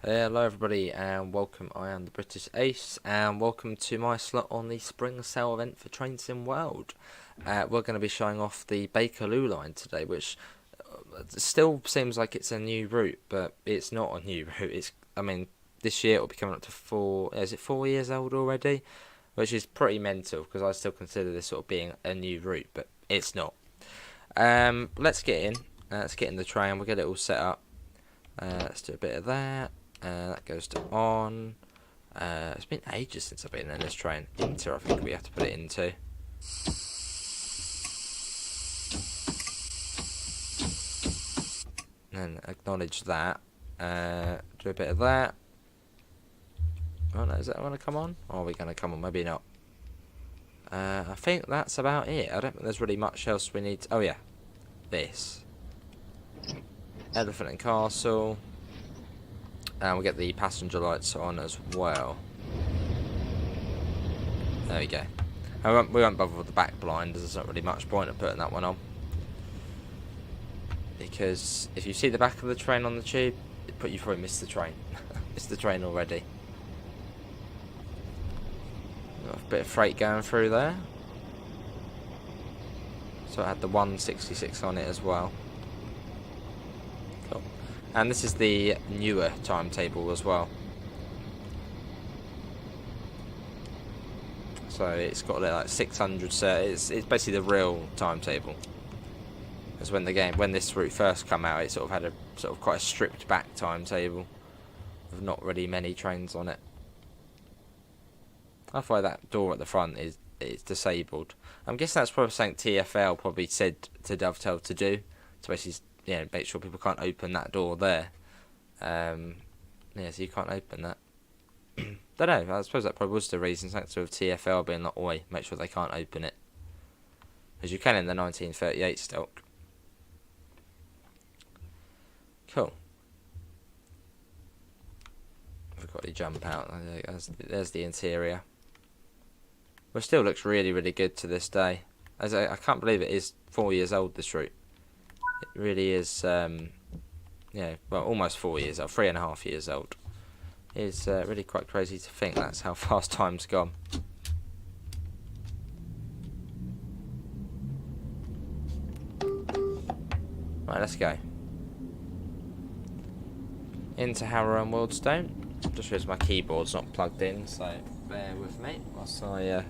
Hello everybody and welcome. I am the British Ace and welcome to my slot on the spring sale event for Trains in World. We're going to be showing off the Bakerloo line today, which still seems like it's a new route, but it's not a new route. This year it'll be coming up to 4 years old already, which is pretty mental because I still consider this sort of being a new route, but it's not. Let's get in. Let's get in the train. We'll get it all set up. Let's do a bit of that. That goes to on. It's been ages since I've been in this train. Into, I think we have to put it into. And acknowledge that. Do a bit of that. Oh no, is that going to come on? Or are we going to come on? Maybe not. I think that's about it. I don't think there's really much else we need. Oh yeah, this. Elephant and Castle. And we'll get the passenger lights on as well. There we go. We won't bother with the back blind, as there's not really much point in putting that one on. Because if you see the back of the train on the tube, you probably missed the train. Missed the train already. Got a bit of freight going through there. So it had the 166 on it as well. Cool. And this is the newer timetable as well. So it's got like 600. It's basically the real timetable. Because when this route first came out, it sort of had a sort of quite a stripped back timetable, with not really many trains on it. That's why that door at the front is disabled. I'm guessing that's probably something TfL probably said to Dovetail to do, to basically make sure people can't open that door there. So you can't open that. Don't know. I suppose that probably was the reason. Something to do with TfL being like, oi, make sure they can't open it, because you can in the 1938 stock. Cool. We've got to jump out. There's the interior. Which still looks really, really good to this day. I can't believe it is 4 years old, this route. It really is, almost 4 years old, 3.5 years old. It's really quite crazy to think that's how fast time's gone. Right, let's go. Into Harrow and Wealdstone. Just because my keyboard's not plugged in, so bear with me whilst I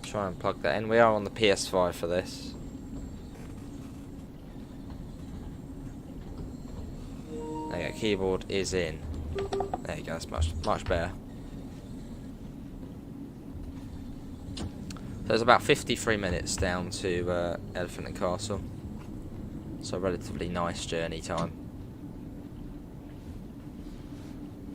Try and plug that in. We are on the PS5 for this. There you go, keyboard is in. There you go, that's much better. So it's about 53 minutes down to Elephant and Castle. So a relatively nice journey time.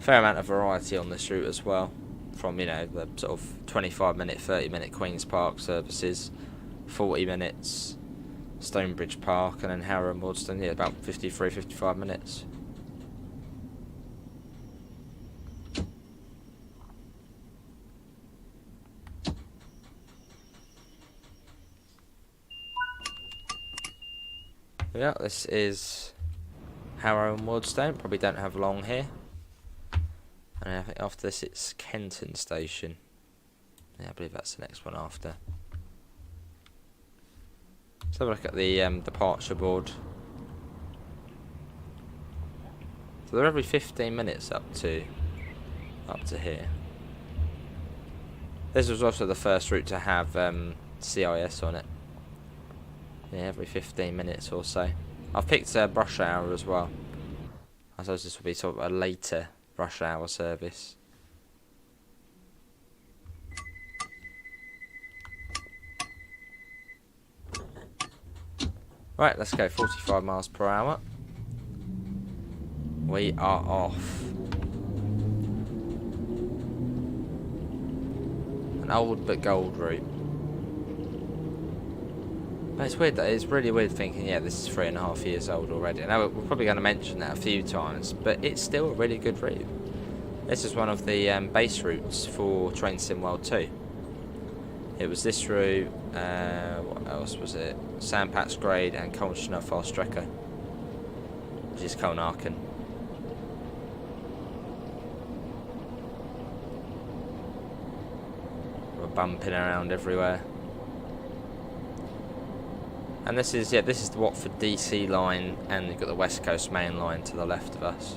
Fair amount of variety on this route as well. From, you know, the sort of 25-minute, 30-minute Queen's Park services, 40 minutes Stonebridge Park, and then Harrow and Waddesdon, yeah, about 53, 55 minutes. Yeah, this is Harrow and Waddesdon. Probably don't have long here. And I think after this it's Kenton Station. Yeah, I believe that's the next one after. Let's have a look at the departure board. So they're every 15 minutes up to here. This was also the first route to have CIS on it. Yeah, every 15 minutes or so. I've picked rush hour as well. I suppose this will be sort of a later rush hour service. Right, let's go 45 miles per hour. We are off. An old but gold route. But it's weird, it's really weird thinking, yeah, this is 3.5 years old already. I know we're probably going to mention that a few times, but it's still a really good route. This is one of the base routes for Trains in World 2. It was this route, what else was it? Sandpats Grade and Colchester Fast Strecker, which is Colnarken. We're bumping around everywhere. And this is the Watford DC line, and you've got the West Coast main line to the left of us.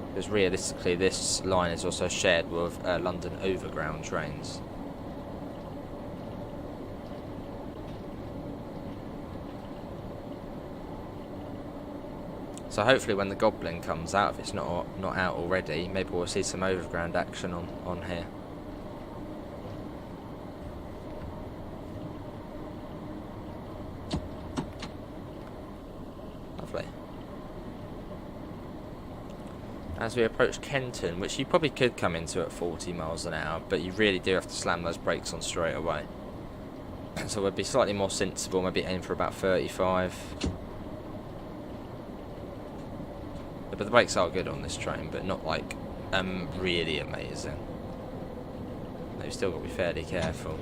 Because realistically this line is also shared with London Overground trains. So hopefully when the Goblin comes out, if it's not out already, maybe we'll see some Overground action on here. As we approach Kenton, which you probably could come into at 40 miles an hour, but you really do have to slam those brakes on straight away. So we'll be slightly more sensible, maybe aim for about 35. But the brakes are good on this train, but not like really amazing. You've still got to be fairly careful.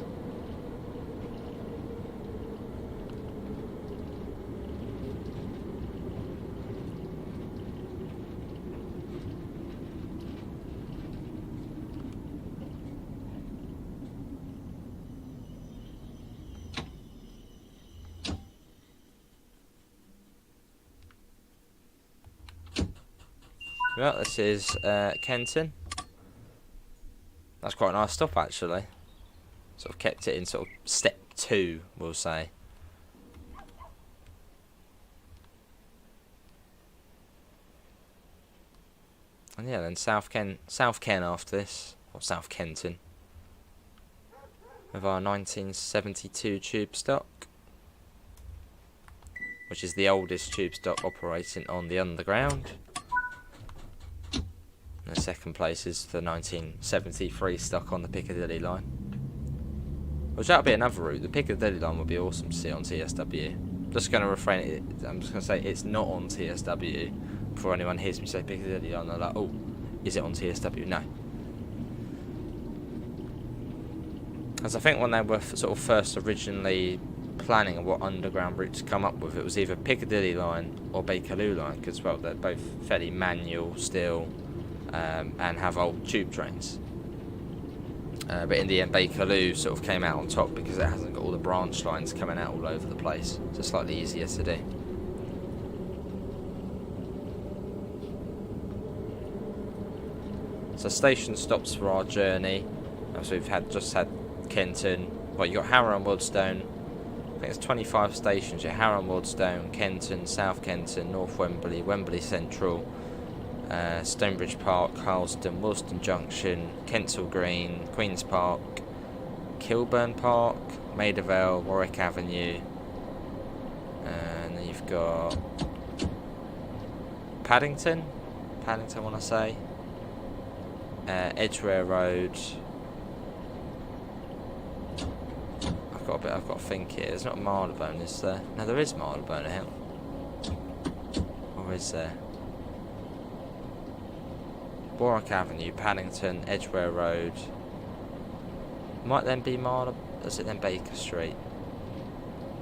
Well, this is Kenton. That's quite a nice stop actually. Sort of kept it in sort of step 2, we'll say. And yeah, then South Ken after this, or South Kenton, with our 1972 tube stock, which is the oldest tube stock operating on the underground. And the second place is the 1973 stock on the Piccadilly line. Which that'll be another route. The Piccadilly line would be awesome to see on TSW. I'm just going to refrain it. I'm just going to say it's not on TSW. Before anyone hears me say Piccadilly line, they're like, oh, is it on TSW? No. As I think when they were sort of first originally planning what underground route to come up with, it was either Piccadilly line or Bakerloo line, because well, they're both fairly manual still. And have old tube trains. But in the end, Bakerloo sort of came out on top because it hasn't got all the branch lines coming out all over the place. So it's slightly easier to do. So station stops for our journey. So we've just had Kenton. Well, you got Harrow and Wilston. I think it's 25 stations. Yeah, Harrow and Wilston, Kenton, South Kenton, North Wembley, Wembley Central, Stonebridge Park, Harleston, Wilston Junction, Kensal Green, Queen's Park, Kelburn Park, Maida Vale, Warwick Avenue, and then you've got Paddington, I want to say, Edgware Road. I've got to think here. There's not Marylebone, is there? No, there is Marylebone Hill. Or is there? Warwick Avenue, Paddington, Edgware Road. Might then be Marylebone. Is it then Baker Street?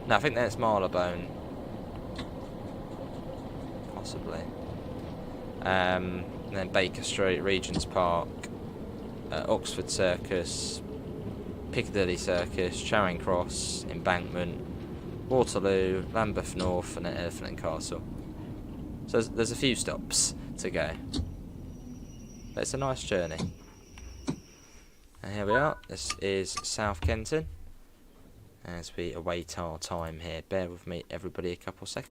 No, I think that's Marylebone. Possibly. And then Baker Street, Regents Park, Oxford Circus, Piccadilly Circus, Charing Cross, Embankment, Waterloo, Lambeth North, and then Elephant and Castle. So there's a few stops to go. But it's a nice journey. And here we are. This is South Kenton. As we await our time here. Bear with me, everybody, a couple seconds.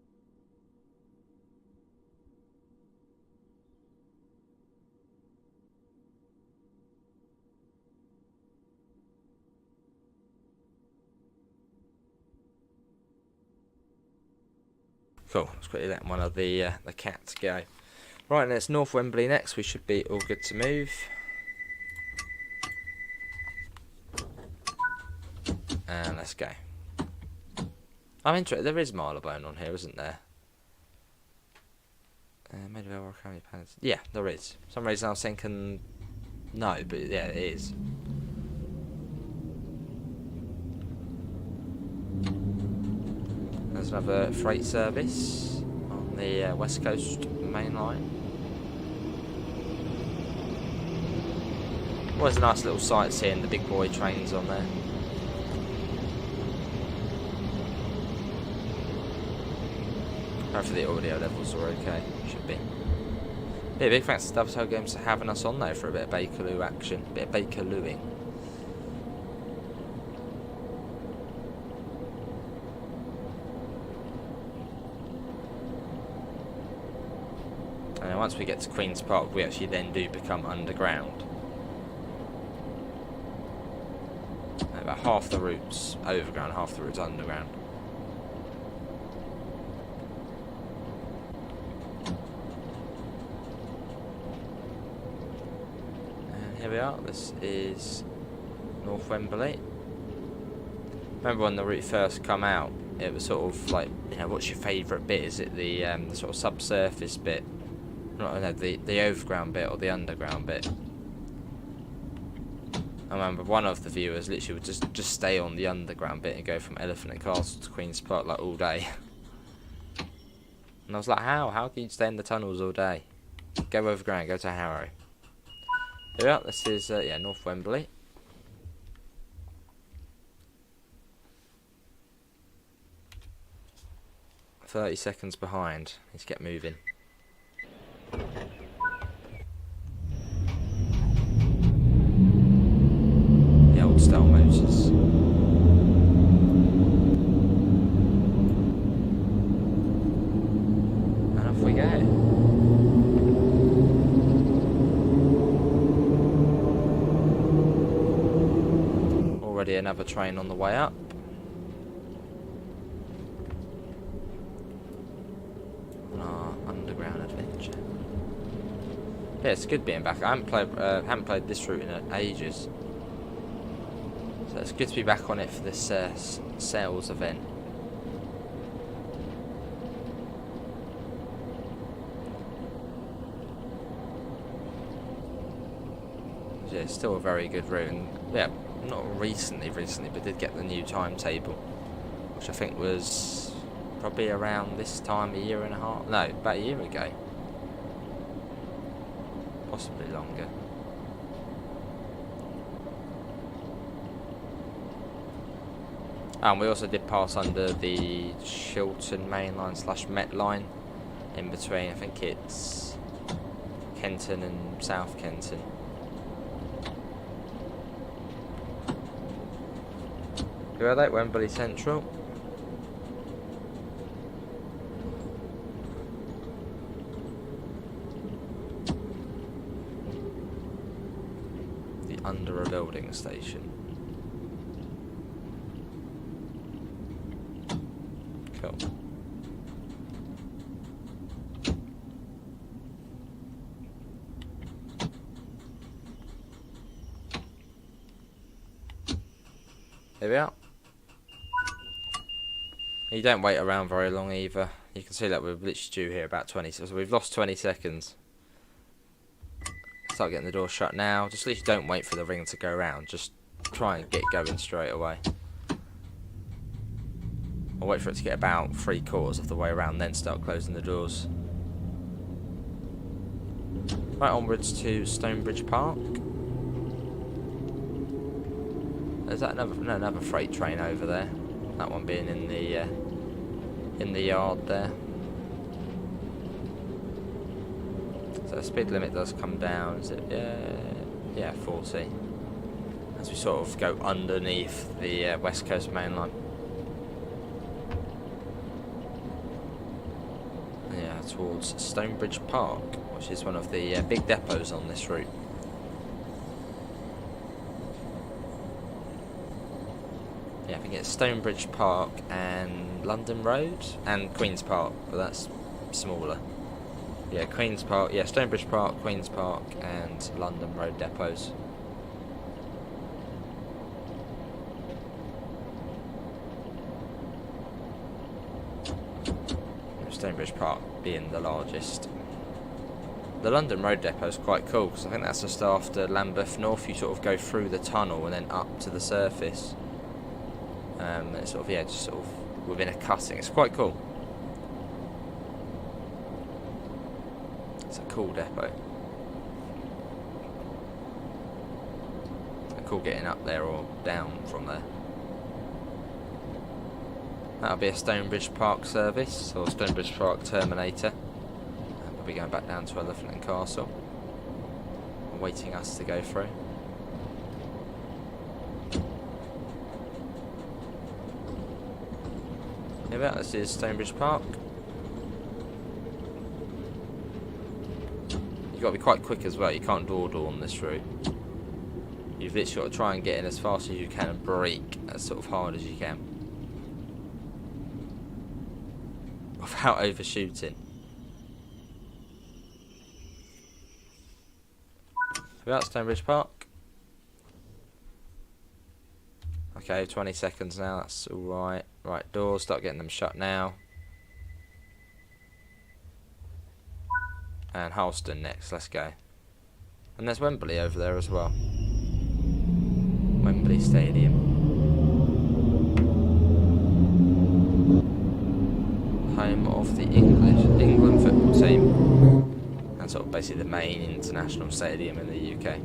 Cool, let's quickly let one of the cats go. Right, and it's North Wembley next. We should be all good to move. And let's go. I'm interested. There is Marylebone on here, isn't there? Yeah, there is. For some reason I was thinking no, but yeah, it is. There's another freight service on the West Coast main line. Always a nice little sight seeing the big boy trains on there. Hopefully the audio levels are okay. Should be. Yeah, big thanks to Dovetail Games for having us on there for a bit of Bakerloo action. A bit of Bakerlooing. And once we get to Queen's Park, we actually then do become underground. About half the route's overground, half the route's underground. And here we are. This is North Wembley. Remember when the route first come out, it was sort of like, you know, what's your favourite bit? Is it the sort of subsurface bit? No, the overground bit or the underground bit. I remember one of the viewers literally would just stay on the underground bit and go from Elephant and Castle to Queen's Park like all day. And I was like, how can you stay in the tunnels all day? Go overground, go to Harrow. Here we are, this is yeah, North Wembley. "30 seconds behind. Let's get moving." The old style motors. And off we go. Already another train on the way up. Yeah, it's good being back. I haven't played this route in ages, so it's good to be back on it for this sales event. Yeah, it's still a very good route, and yeah, not recently, but did get the new timetable, which I think was probably around this time, a year and a half. No, about a year ago. Possibly longer. And we also did pass under the Chiltern main line / Met line in between. I think it's Kenton and South Kenton. Who are they? Wembley Central. The under a building station. Cool. Here we are. You don't wait around very long either. You can see that we're literally due here about 20 seconds. So we've lost 20 seconds. Start getting the door shut now. Just literally don't wait for the ring to go around. Just try and get going straight away. I'll wait for it to get about 3/4 of the way around, then start closing the doors. Right, onwards to Stonebridge Park. Is that another freight train over there? That one being in the yard there. So the speed limit does come down. Is it? Yeah, 40. As we sort of go underneath the West Coast Main Line. Yeah, towards Stonebridge Park, which is one of the big depots on this route. Yeah, I think it's Stonebridge Park and London Road and Queen's Park, but that's smaller. Yeah, Queen's Park, yeah, Stonebridge Park, Queen's Park and London Road depots. Stonebridge Park being the largest. The London Road depot is quite cool because I think that's just after Lambeth North. You sort of go through the tunnel and then up to the surface. It's sort of, yeah, just sort of within a cutting. It's quite cool. It's a cool depot. Cool getting up there or down from there. That'll be a Stonebridge Park service, or Stonebridge Park Terminator. And we'll be going back down to Elephant and Castle, awaiting us to go through. Here we are, this is Stonebridge Park. You've got to be quite quick as well, you can't dawdle on this route. You've literally got to try and get in as fast as you can and brake as sort of hard as you can, without overshooting. We're at Stonebridge Park. Okay, 20 seconds now, that's alright. Right, doors, start getting them shut now. And Halston next, let's go. And there's Wembley over there as well. Wembley Stadium. Home of the England football team, and sort of basically the main international stadium in the UK.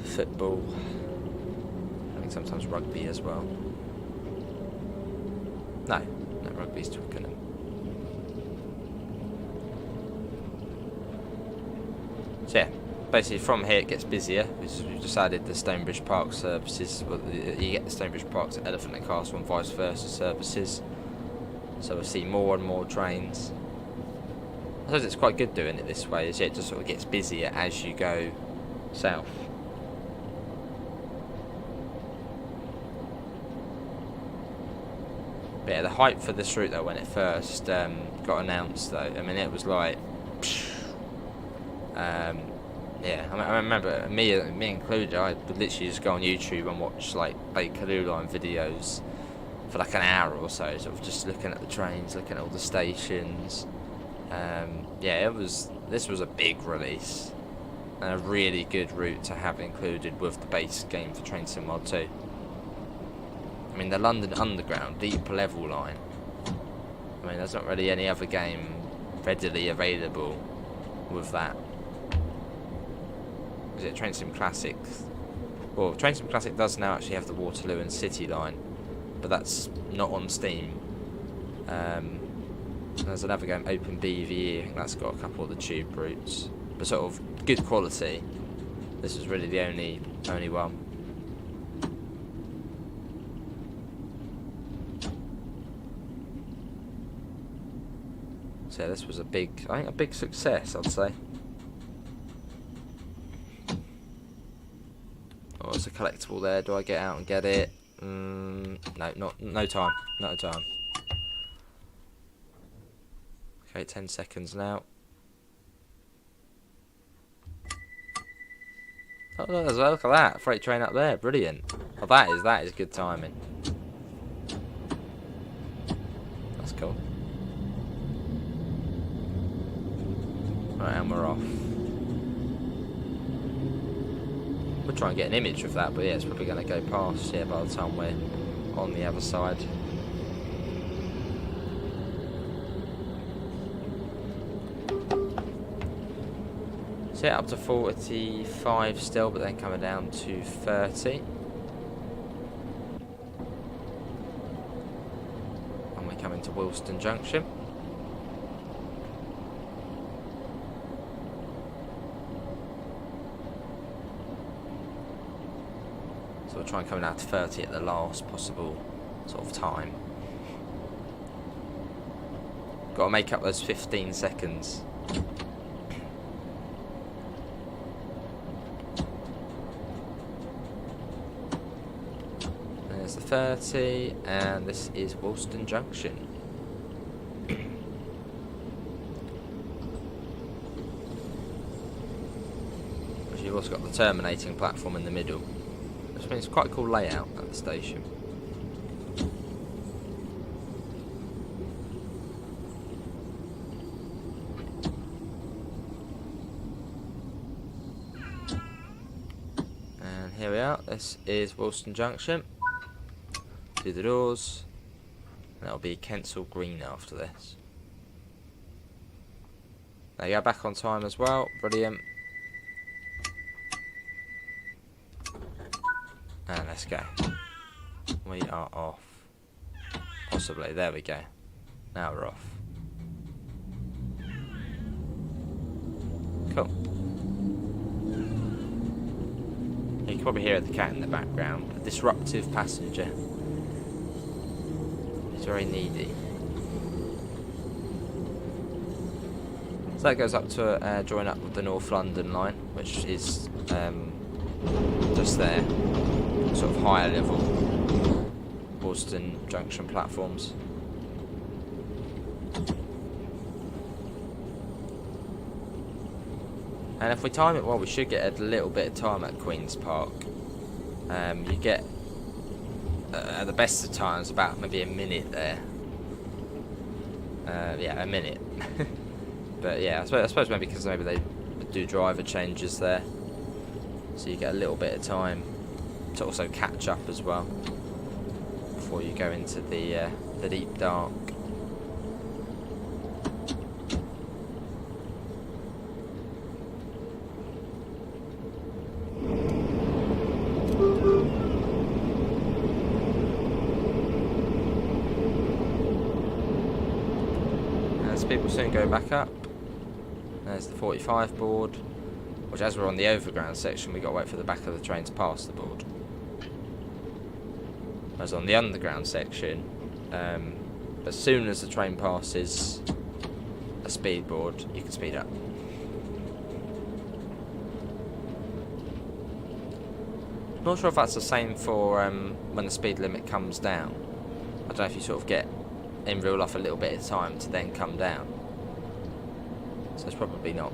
Football, I think sometimes rugby as well. No, rugby's Twickenham. So yeah, basically from here it gets busier, because we've just added the Stonebridge Park services. Well, you get the Stonebridge Park to Elephant and Castle and vice versa services. So we'll see more and more trains. I suppose it's quite good doing it this way, is it just sort of gets busier as you go south. But yeah, the hype for this route though, when it first got announced though, I mean it was like, yeah, I remember me included, I would literally just go on YouTube and watch like Bakerloo line videos for like an hour or so, sort of just looking at the trains, looking at all the stations. Yeah, this was a big release and a really good route to have included with the base game for Train Sim Mod 2. I mean, the London Underground deep level line, I mean there's not really any other game readily available with that. Is it Train Sim Classic? Well, Train Sim Classic does now actually have the Waterloo and City line, but that's not on Steam. There's another game, Open BVE, I think that's got a couple of the tube routes, but sort of good quality. This was really the only one. So yeah, this was a big, I think a big success, I'd say. Oh, it's a collectible there. Do I get out and get it? No, no time. No time. Okay, 10 seconds now. Oh, look at that. Freight train up there. Brilliant. Well, that is good timing. That's cool. Right, and we're off. We'll try and get an image of that, but yeah, it's probably going to go past here by the time we're on the other side. So yeah, up to 45 still, but then coming down to 30. And we're coming to Wilston Junction. So we'll try and come down to 30 at the last possible sort of time. Got to make up those 15 seconds. There's the 30, and this is Wilston Junction. You've also got the terminating platform in the middle. Which means quite a cool layout at the station. And here we are. This is Wilston Junction. Through the doors. And that'll be Kensal Green after this. There you go, back on time as well. Brilliant. And let's go. We are off. Possibly. There we go. Now we're off. Cool. You can probably hear the cat in the background. A disruptive passenger. He's very needy. So that goes up to join up with the North London line, which is just there. Sort of higher level Wilston Junction platforms. And if we time it well, we should get a little bit of time at Queen's Park. You get at the best of times about maybe a minute there. Yeah, a minute. But yeah, I suppose maybe because maybe they do driver changes there, so you get a little bit of time to also catch up as well before you go into the deep dark. As people soon go back up, there's the 45 board, which as we're on the overground section, we've got to wait for the back of the train to pass the board. Whereas on the underground section, as soon as the train passes a speed board, you can speed up. Not sure if that's the same for when the speed limit comes down. I don't know if you sort of get in real life a little bit of time to then come down. So it's probably not.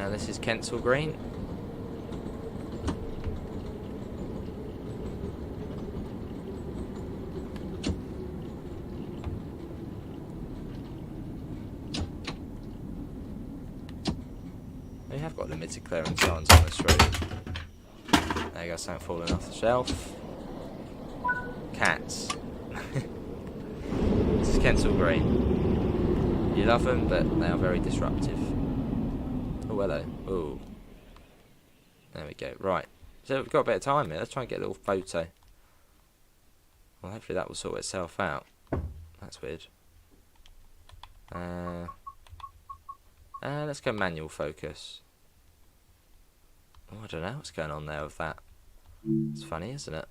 This is Kensal Green. We have got limited clearance signs on this road. There you go, something falling off the shelf. Cats. This is Kensal Green. You love them, but they are very disruptive. Oh, hello. Oh. There we go. Right. So we've got a bit of time here. Let's try and get a little photo. Well, hopefully that will sort itself out. That's weird. Let's go manual focus. Oh, I don't know what's going on there with that. It's funny, isn't it?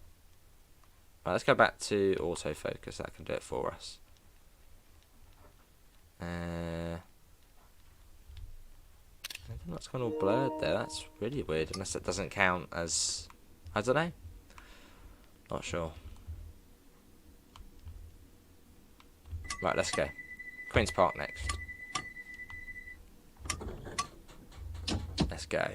Right, let's go back to autofocus. That can do it for us. That's gone all blurred there. That's really weird. Unless it doesn't count as... I don't know. Not sure. Right, let's go. Queen's Park next. Let's go.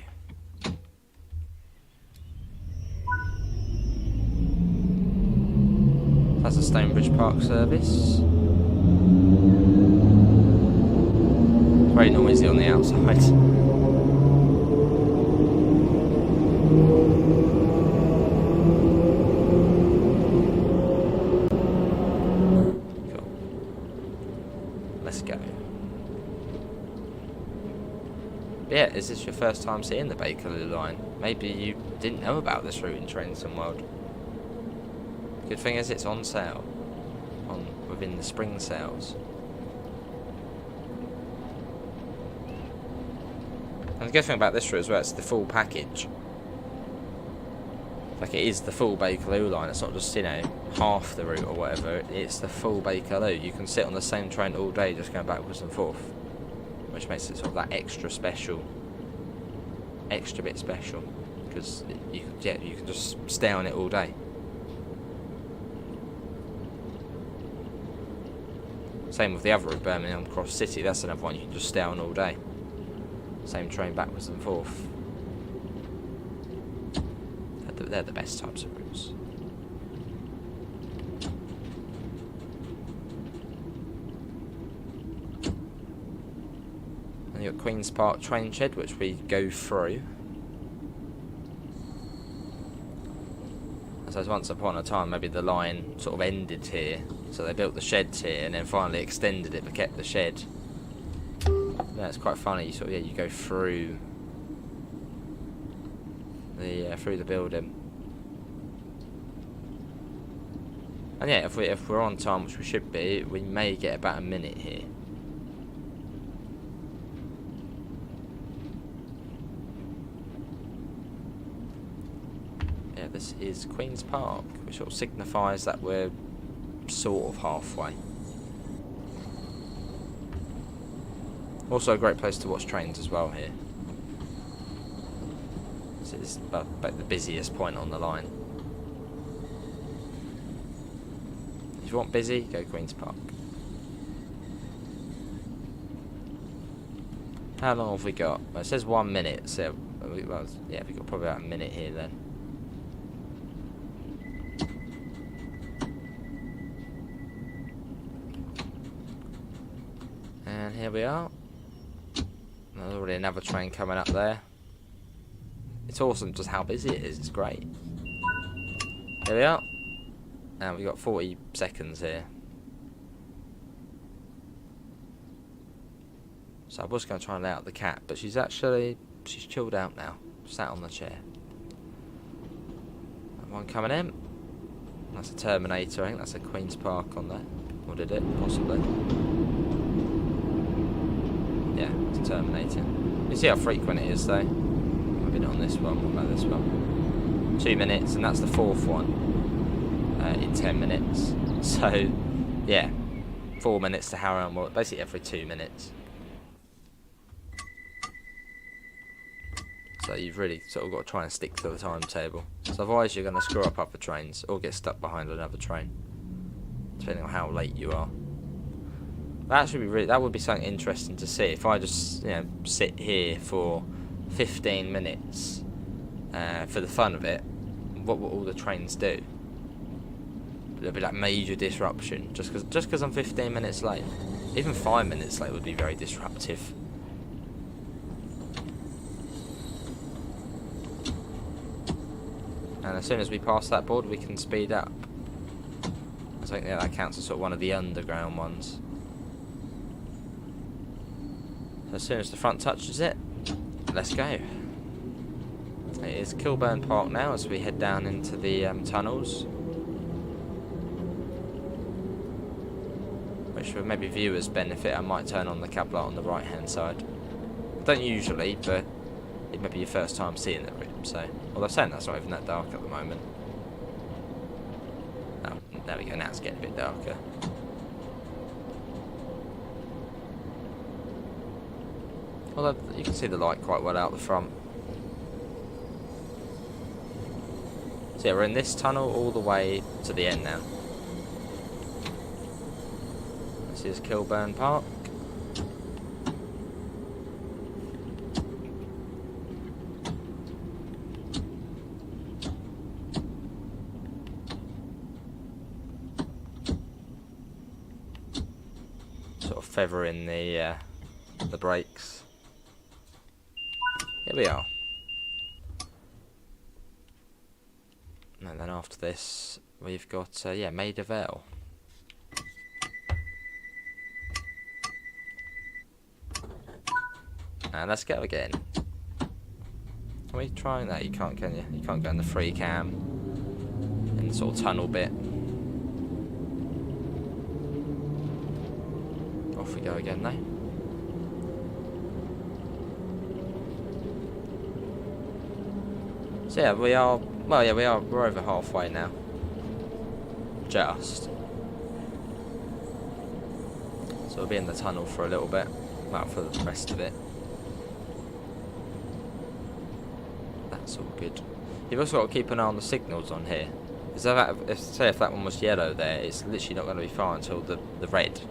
That's a Stonebridge Park service. Very noisy on the outside. Cool. Let's go. But yeah, is this your first time seeing the Bakerloo line? Maybe you didn't know about this route in Trains and World. Good thing is it's on sale within the spring sales. And the good thing about this route as well, it's the full package. Like, it is the full Bakerloo line. It's not just, you know, half the route or whatever. It's the full Bakerloo. You can sit on the same train all day just going backwards and forth, which makes it sort of that extra bit special, because you can just stay on it all day. Same with the other route, Birmingham Cross City. That's another one you can just stay on all day. Same train backwards and forth. They're the best types of routes. And you've got Queen's Park train shed, which we go through. So once upon a time, maybe the line sort of ended here, so they built the sheds here, and then finally extended it but kept the shed. Yeah, it's quite funny. You sort of, you go through the building. And yeah, if we're on time, which we should be, we may get about a minute here. Yeah, this is Queen's Park, which sort of signifies that we're sort of halfway. Also a great place to watch trains as well here. This is about the busiest point on the line. If you want busy, go Queen's Park. How long have we got? Well, it says 1 minute, so we've got probably about a minute here then. And here we are. There's already another train coming up there. It's awesome just how busy it is. It's great. Here we are. And we've got 40 seconds here. So I was going to try and let out the cat, but she's chilled out now. Sat on the chair. One coming in. That's a Terminator. I think that's a Queen's Park on there. Or did it? Possibly. Yeah, it's Terminator. You see how frequent it is though. Maybe not on this one. What about this one? 2 minutes, and that's the fourth one in 10 minutes. So, yeah, 4 minutes to Harrow and Waterloo, basically every 2 minutes. So you've really sort of got to try and stick to the timetable. So otherwise you're going to screw up other trains or get stuck behind another train, depending on how late you are. That would be something interesting to see. If I just sit here for 15 minutes for the fun of it, what will all the trains do? There'll be like major disruption just because I'm 15 minutes late. Even 5 minutes late would be very disruptive. And as soon as we pass that board, we can speed up. I think that counts as sort of one of the underground ones. So as soon as the front touches it, let's go. It is Kelburn Park now as we head down into the tunnels. Which for maybe viewers' benefit, I might turn on the cab light on the right hand side. I don't usually, but it maybe your first time seeing the room. So, well, they're saying that's not even that dark at the moment. Oh, there we go. Now it's getting a bit darker. Although you can see the light quite well out the front. So yeah, we're in this tunnel all the way to the end now. This is Kelburn Park. Sort of feathering the brakes. Here we are. And then after this, we've got, yeah, Dovetail. And let's go again. Can we try that? You can't, can you? You can't go in the free cam. In the sort of tunnel bit. Off we go again, though. So yeah, we are, well yeah, we're over halfway now. Just. So we'll be in the tunnel for a little bit. Well, for the rest of it. That's all good. You've also got to keep an eye on the signals on here. Because say if that one was yellow there, it's literally not going to be far until the red.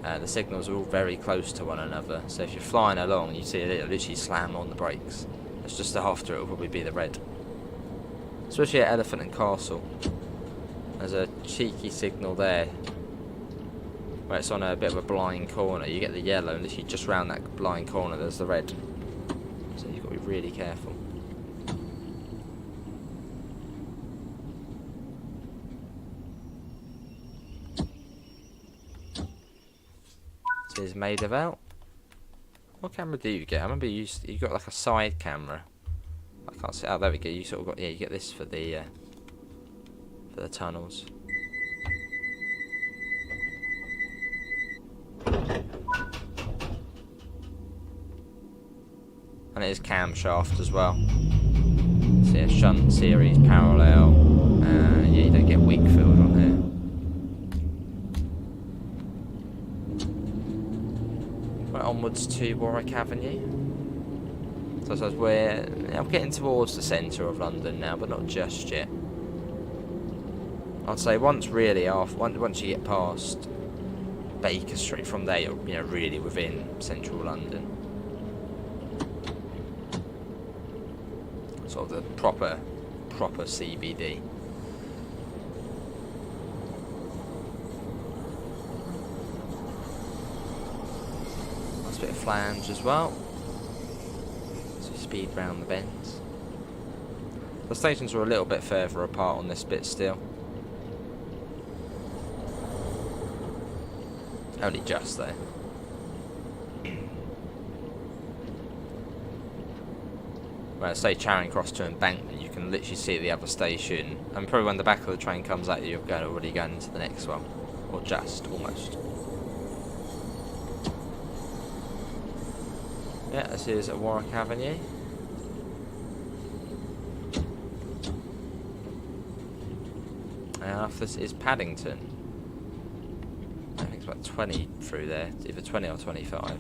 The signals are all very close to one another. So if you're flying along, you see it literally slam on the brakes. It's just after it will probably be the red. Especially at Elephant and Castle. There's a cheeky signal there. Where it's on a bit of a blind corner. You get the yellow and literally just round that blind corner there's the red. So you've got to be really careful. So here's Dovetail. What camera do you get? I remember you got like a side camera. I can't see. Oh, there we go. You sort of got, yeah. You get this for the tunnels. And it is camshaft as well. So yeah, shunt series, parallel. Yeah, you don't get weak filled on here. Right, onwards to Warwick Avenue. So I suppose I'm getting towards the centre of London now, but not just yet. I'd say once you get past Baker Street, from there you're really within central London. Sort of the proper CBD. Nice bit of flange as well. Speed round the bends. The stations are a little bit further apart on this bit still. Only just though. Well, say Charing Cross to Embankment, you can literally see the other station, and probably when the back of the train comes at you, you're already going into the next one, or just almost. Yeah, this is Warwick Avenue. And after this is Paddington. I think it's about 20 through there. It's either 20 or 25.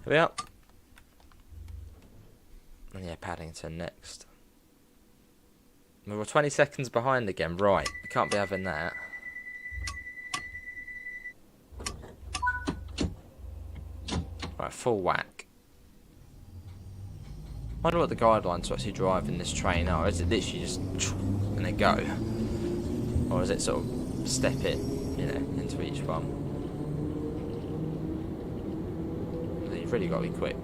Here we are. And yeah, Paddington next. We were 20 seconds behind again. Right, I can't be having that. Right, full whack. I wonder what the guidelines to actually driving this train are. Is it literally just and then go? Or is it sort of step it, into each one? You've really got to be quick.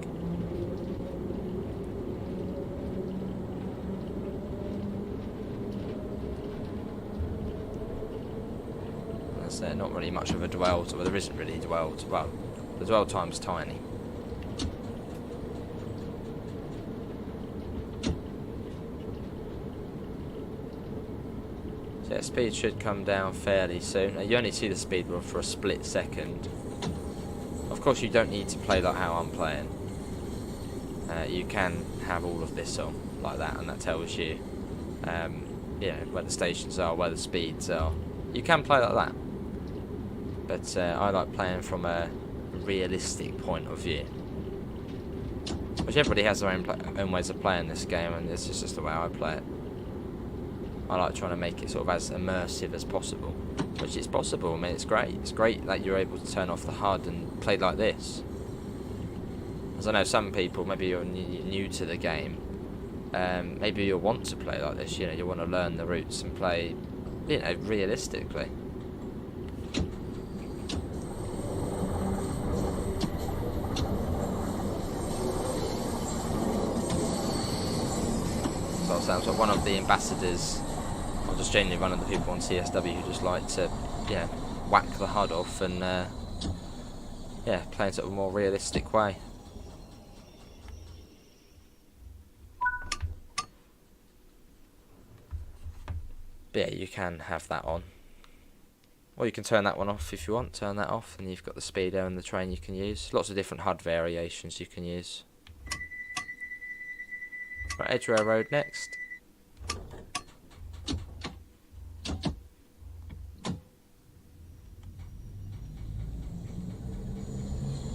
That's not really much of a dwell, well, there isn't really a dwell, well, the dwell time's tiny. Yeah, speed should come down fairly soon. You only see the speed wheel for a split second. Of course, you don't need to play like how I'm playing. You can have all of this on like that, and that tells you, you know, where the stations are, where the speeds are. You can play like that, but I like playing from a realistic point of view. Which everybody has their own ways of playing this game, and this is just the way I play it. I like trying to make it sort of as immersive as possible, which is possible. I mean, it's great. It's great that you're able to turn off the HUD and play like this. As I know some people, maybe you're new to the game, maybe you'll want to play like this. You know, you want to learn the routes and play, you know, realistically. So it sounds like one of the ambassadors, or just generally one of the people on CSW who just like to, yeah, whack the HUD off and, yeah, play in sort of a more realistic way. But yeah, you can have that on. Or you can turn that one off if you want. Turn that off and you've got the speedo and the train you can use. Lots of different HUD variations you can use. Right, Edgware Road next.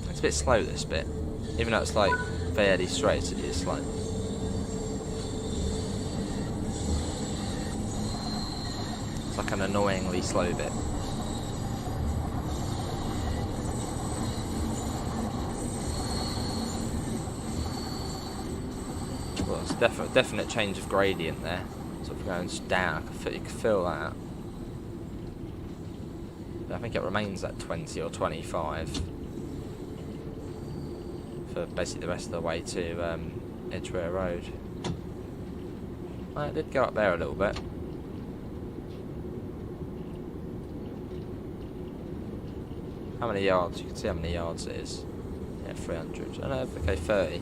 It's a bit slow, this bit. Even though it's like fairly straight, it is slow. It's like an annoyingly slow bit. Well, it's a definite change of gradient there. Sort of going down. You can feel that. But I think it remains at 20 or 25 for basically the rest of the way to Edgware Road. Well, it did go up there a little bit. How many yards? You can see how many yards it is. Yeah, 300. Oh no, okay, 30.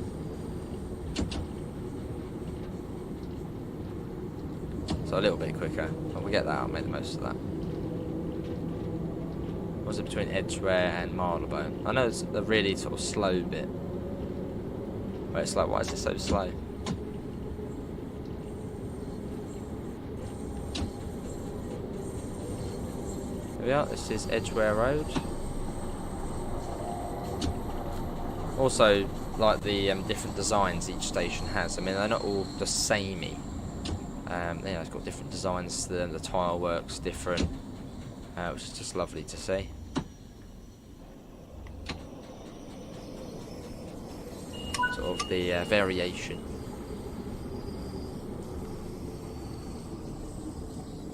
So a little bit quicker. But we'll get that, I'll make the most of that. What was it between Edgware and Marylebone? I know it's the really sort of slow bit. Where it's like, why is it so slow? Here we are, this is Edgware Road. Also, like the different designs each station has. I mean, they're not all the samey. You know, it's got different designs. The tile works different, which is just lovely to see. Sort of the variation.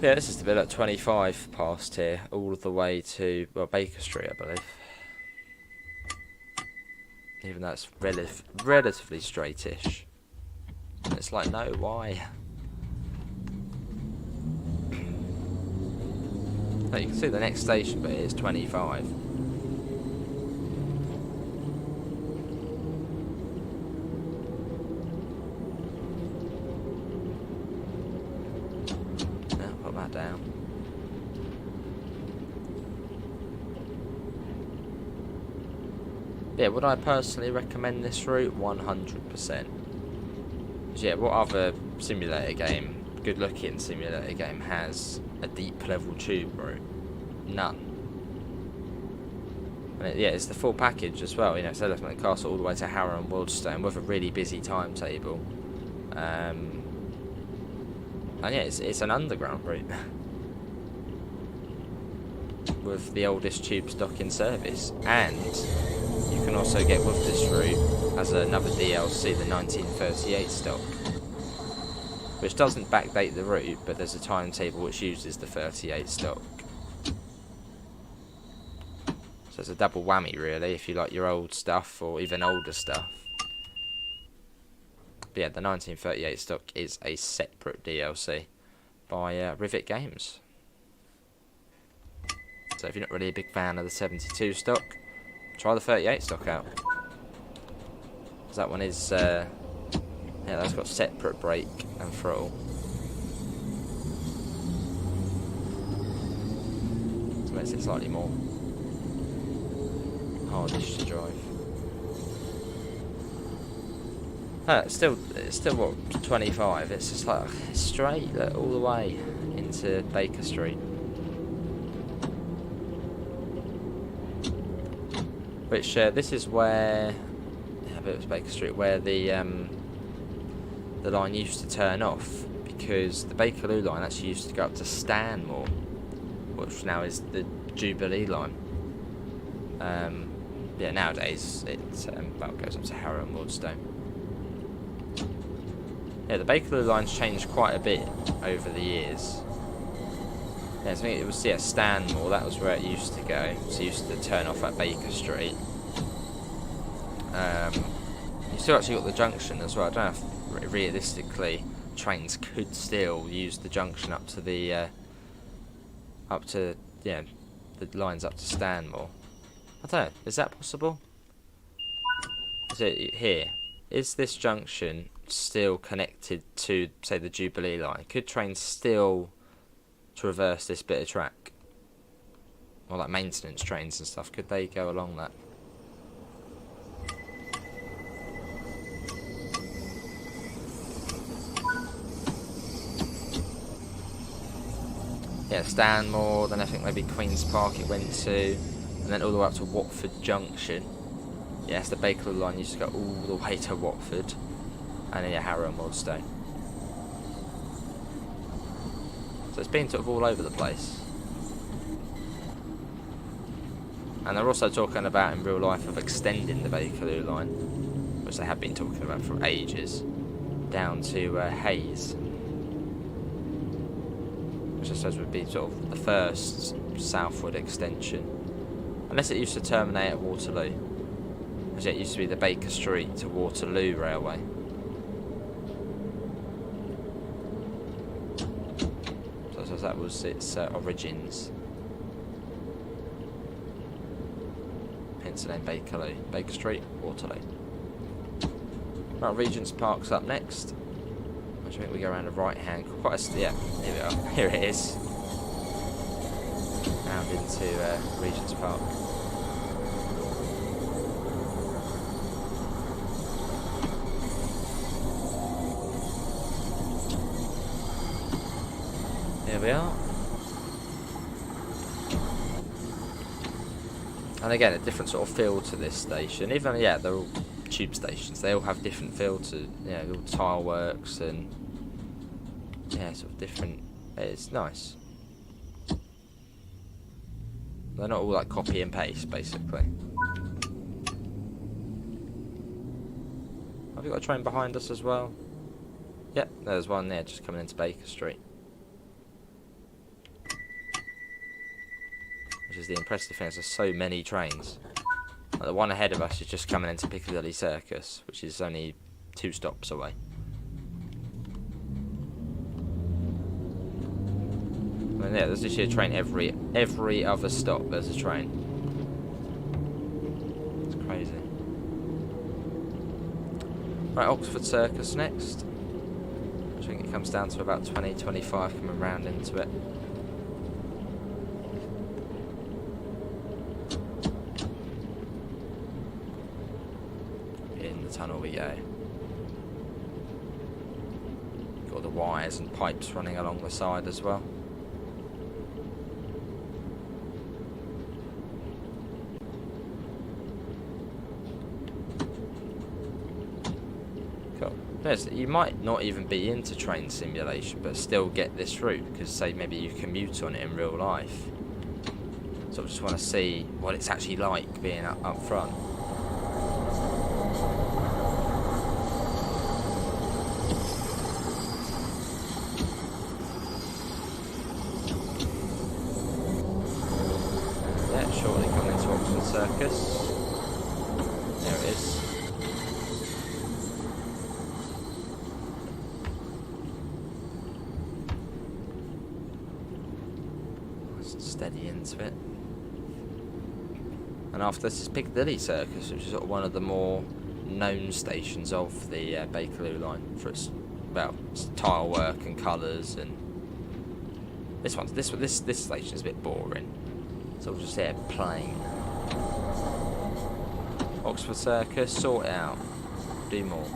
Yeah, this is the bit at 25 past here, all the way to, well, Baker Street, I believe. Even though it's relatively straightish. And it's like, no, why? Oh, you can see the next station, but it is 25. Now, put that down. Yeah, would I personally recommend this route? 100%. Yeah, what other simulator game, good looking simulator game, has a deep level tube route? None. And yeah, it's the full package as well, you know, it's Elephant Castle all the way to Harrow and Wealdstone with a really busy timetable. And yeah, it's an underground route. With the oldest tube stock in service. And you can also get with this route as another DLC, the 1938 stock, which doesn't backdate the route, but there's a timetable which uses the 38 stock. So it's a double whammy really, if you like your old stuff or even older stuff. But yeah, the 1938 stock is a separate DLC by Rivet Games. So if you're not really a big fan of the 72 stock, try the 38 stock out. Because that one is, yeah, that's got separate brake and throttle. makes it slightly more hardish to drive. It's still what, 25. It's just like straight all the way into Baker Street. Which this is where, I bet it was Baker Street, where the line used to turn off, because the Bakerloo line actually used to go up to Stanmore, which now is the Jubilee line. Yeah, nowadays it well, goes up to Harrow and Maidstone. Yeah, the Bakerloo line's changed quite a bit over the years. Yeah, so I think it was Stanmore, that was where it used to go. So it used to turn off at Baker Street. You still actually got the junction as well. I don't know if realistically trains could still use the junction up to the the lines up to Stanmore. I don't know, is that possible? Is it here? Is this junction still connected to, say, the Jubilee line? Could trains still traverse this bit of track? Or like maintenance trains and stuff, could they go along that? Yeah, Stanmore, then I think maybe Queen's Park it went to, and then all the way up to Watford Junction. Yes, the Bakerloo line used to go all the way to Watford, and then Harrow and Maidstone. So it's been sort of all over the place. And they're also talking about in real life of extending the Bakerloo line, which they have been talking about for ages, down to Hayes, which I suppose would be sort of the first southward extension, unless it used to terminate at Waterloo. It used to be the Baker Street to Waterloo Railway. So that was its origins. Hence the name Bakerloo. Baker Street, Waterloo. Right, Regents Park's up next. I think we go around the right hand. Yeah, here we are. Here it is. Round into Regents Park. Here we are. And again, a different sort of feel to this station. Even, yeah, they're all tube stations. They all have different feel to, you know, all tile works and, yeah, sort of different. It's nice. They're not all like copy and paste, basically. Have you got a train behind us as well? Yep, there's one there just coming into Baker Street. Which is the impressive thing, there's so many trains. Like the one ahead of us is just coming into Piccadilly Circus, which is only 2 stops away. And yeah, there's literally a train every other stop. There's a train. It's crazy. Right, Oxford Circus next. I think it comes down to about 20-25 coming round into it. Tunnel we go. Got the wires and pipes running along the side as well. Cool. You might not even be into train simulation, but still get this route because, say, maybe you commute on it in real life. So I just want to see what it's actually like being up front. Shortly coming into Oxford Circus. There it is. Steady into it. And after this is Piccadilly Circus, which is sort of one of the more known stations of the Bakerloo line for its, well, its tile work and colours. And this station is a bit boring. So we'll just hit a plane. Oxford Circus, sort it out. Do more.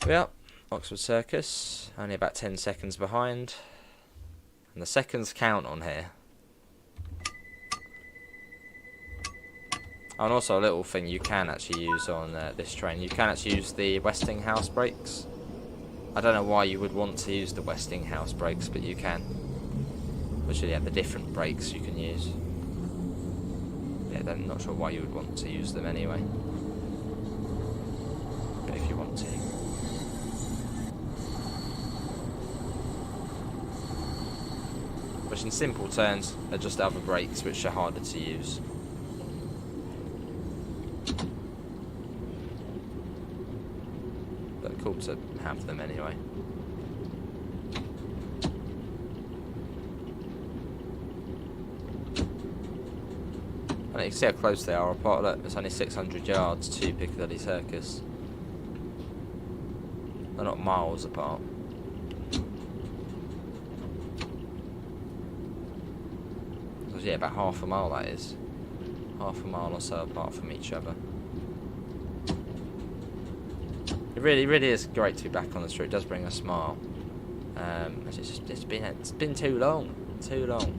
Yep, Oxford Circus, only about 10 seconds behind. And the seconds count on here. And also a little thing you can actually use on this train, you can actually use the Westinghouse brakes. I don't know why you would want to use the Westinghouse brakes, but you can. Which you have the different brakes you can use. Yeah, I'm not sure why you would want to use them anyway. But if you want to. Which in simple terms are just other brakes which are harder to use. But cool to have them anyway. And you can see how close they are apart. Look, it's only 600 yards to Piccadilly Circus. They're not miles apart. Yeah, about half a mile that is. Half a mile or so apart from each other. It really is great to be back on the street. It does bring a smile. It's been too long. Too long.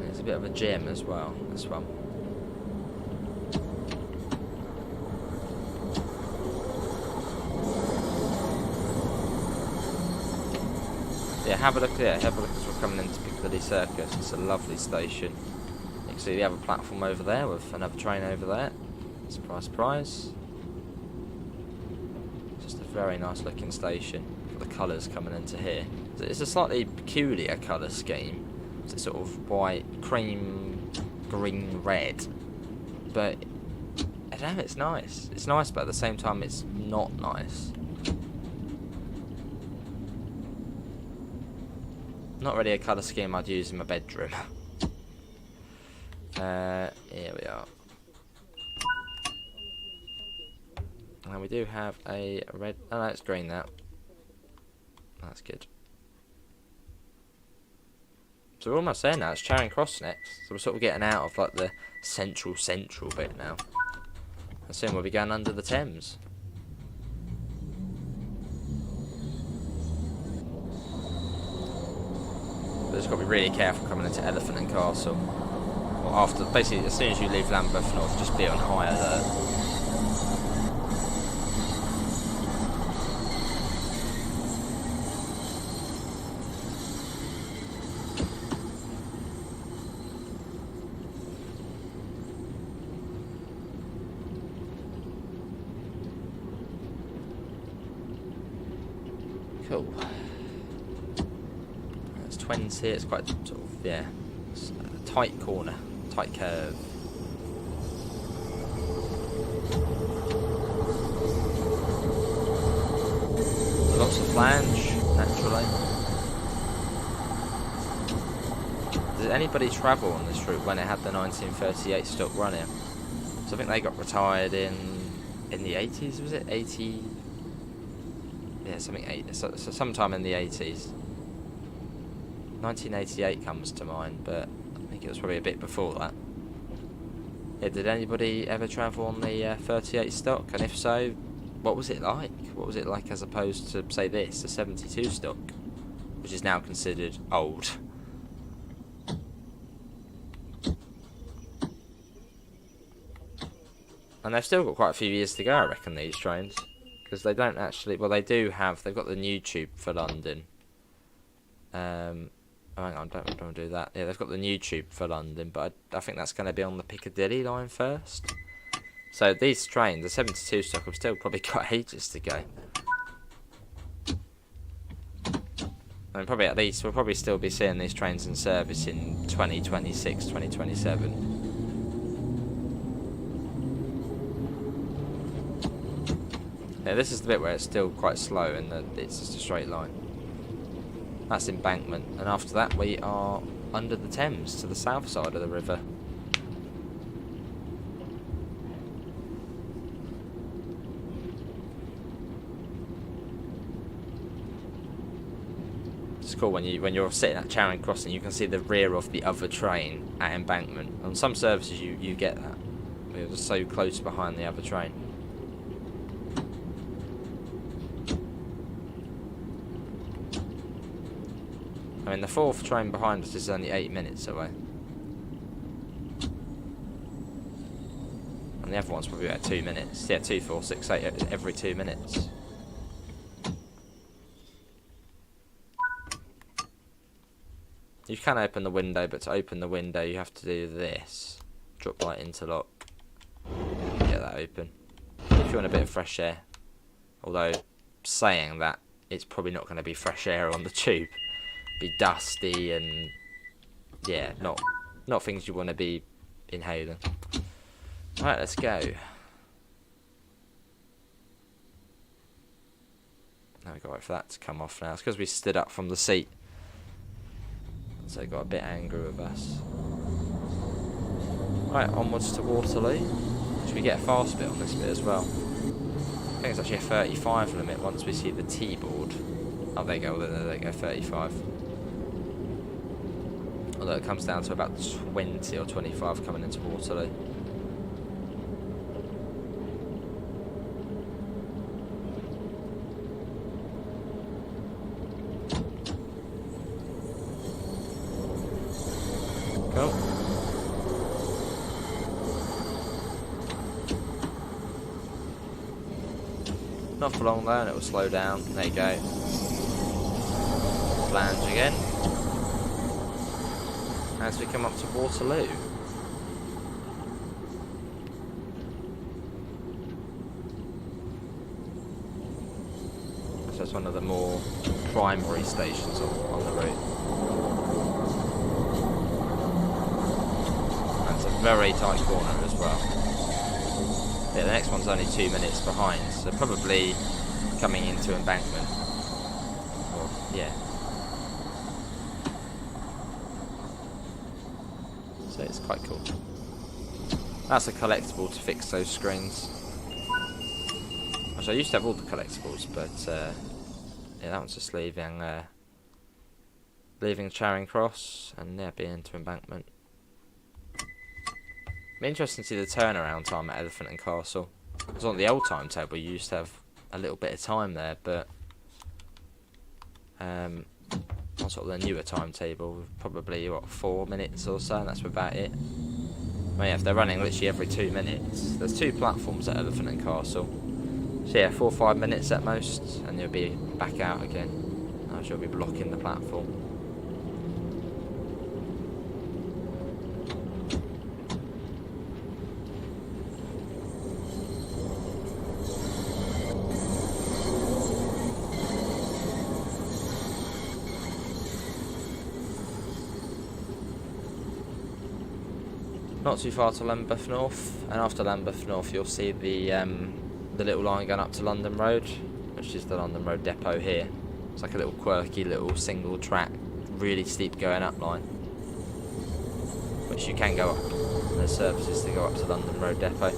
It's a bit of a gym as well, this one. Yeah, have a look as we're coming into Piccadilly Circus. It's a lovely station. You can see the other platform over there with another train over there. Surprise, surprise. Just a very nice looking station. Got the colours coming into here. It's a slightly peculiar colour scheme. It's sort of white, cream, green, red. But I don't know, it's nice. It's nice, but at the same time, it's not nice. Not really a colour scheme I'd use in my bedroom. Here we are. And we do have a red... Oh no, it's green now. That's good. So we're almost there now. It's Charing Cross next. So we're sort of getting out of like the central bit now. And soon we'll be going under the Thames. But just got to be really careful coming into Elephant and Castle. Or after, basically, as soon as you leave Lambeth North, just be on high alert. Cool. It's 20, it's quite sort of, yeah, it's a tight corner, tight curve. Lots of flange, naturally. Did anybody travel on this route when it had the 1938 stock running? So I think they got retired in the 80s, was it? 80... Yeah, something so sometime in the 80s. 1988 comes to mind, but I think it was probably a bit before that. Yeah, did anybody ever travel on the 38 stock? And if so, what was it like? What was it like as opposed to, say, this, the 72 stock, which is now considered old? And they've still got quite a few years to go, I reckon, these trains. Because they don't actually... Well, they do have... They've got the new tube for London. Oh, hang on, don't do that. Yeah, they've got the new tube for London, but I think that's going to be on the Piccadilly line first. So these trains, the 72 stock, have still probably got ages to go. I mean, probably at least... We'll probably still be seeing these trains in service in 2026, 2027. Yeah, this is the bit where it's still quite slow and it's just a straight line. That's Embankment, and after that we are under the Thames to the south side of the river. It's cool when you're sitting at Charing Cross and you can see the rear of the other train at Embankment. On some services you get that. We're just so close behind the other train. I mean, the fourth train behind us is only 8 minutes away. And the other one's probably about 2 minutes. Yeah, 2, 4, 6, 8 every 2 minutes. You can open the window, but to open the window you have to do this. Drop light interlock. Get that open. If you want a bit of fresh air. Although, saying that, it's probably not going to be fresh air on the tube. Be dusty and, yeah, not things you want to be inhaling. Right, let's go. Now we've got to wait for that to come off now. It's because we stood up from the seat. So they got a bit angry with us. Right, onwards to Waterloo. Should we get a fast bit on this bit as well? I think it's actually a 35 limit once we see the T-board. Oh, there you go, there they go, 35. Although it comes down to about 20 or 25 coming into Waterloo. Cool. Not for long though, and it will slow down. There you go. Flange again. As we come up to Waterloo. So it's one of the more primary stations on the route. And it's a very tight corner as well. Yeah, the next one's only 2 minutes behind, so probably coming into Embankment. Or, yeah. So it's quite cool. That's a collectible to fix those screens. Actually, I used to have all the collectibles, but yeah, that one's just leaving Charing Cross and yeah, being into Embankment. Be interesting to see the turnaround time at Elephant and Castle. Because on the old timetable, you used to have a little bit of time there, but on sort of the newer timetable, probably what 4 minutes or so, and that's about it. Well, yeah, if they're running literally every 2 minutes, there's 2 platforms at Elephant and Castle. So yeah, 4 or 5 minutes at most, and you'll be back out again. As you'll be blocking the platform. Not too far to Lambeth North, and after Lambeth North you'll see the little line going up to London Road, which is the London Road depot here. It's like a little quirky little single track, really steep going up line, which you can go up. There's services to go up to London Road depot.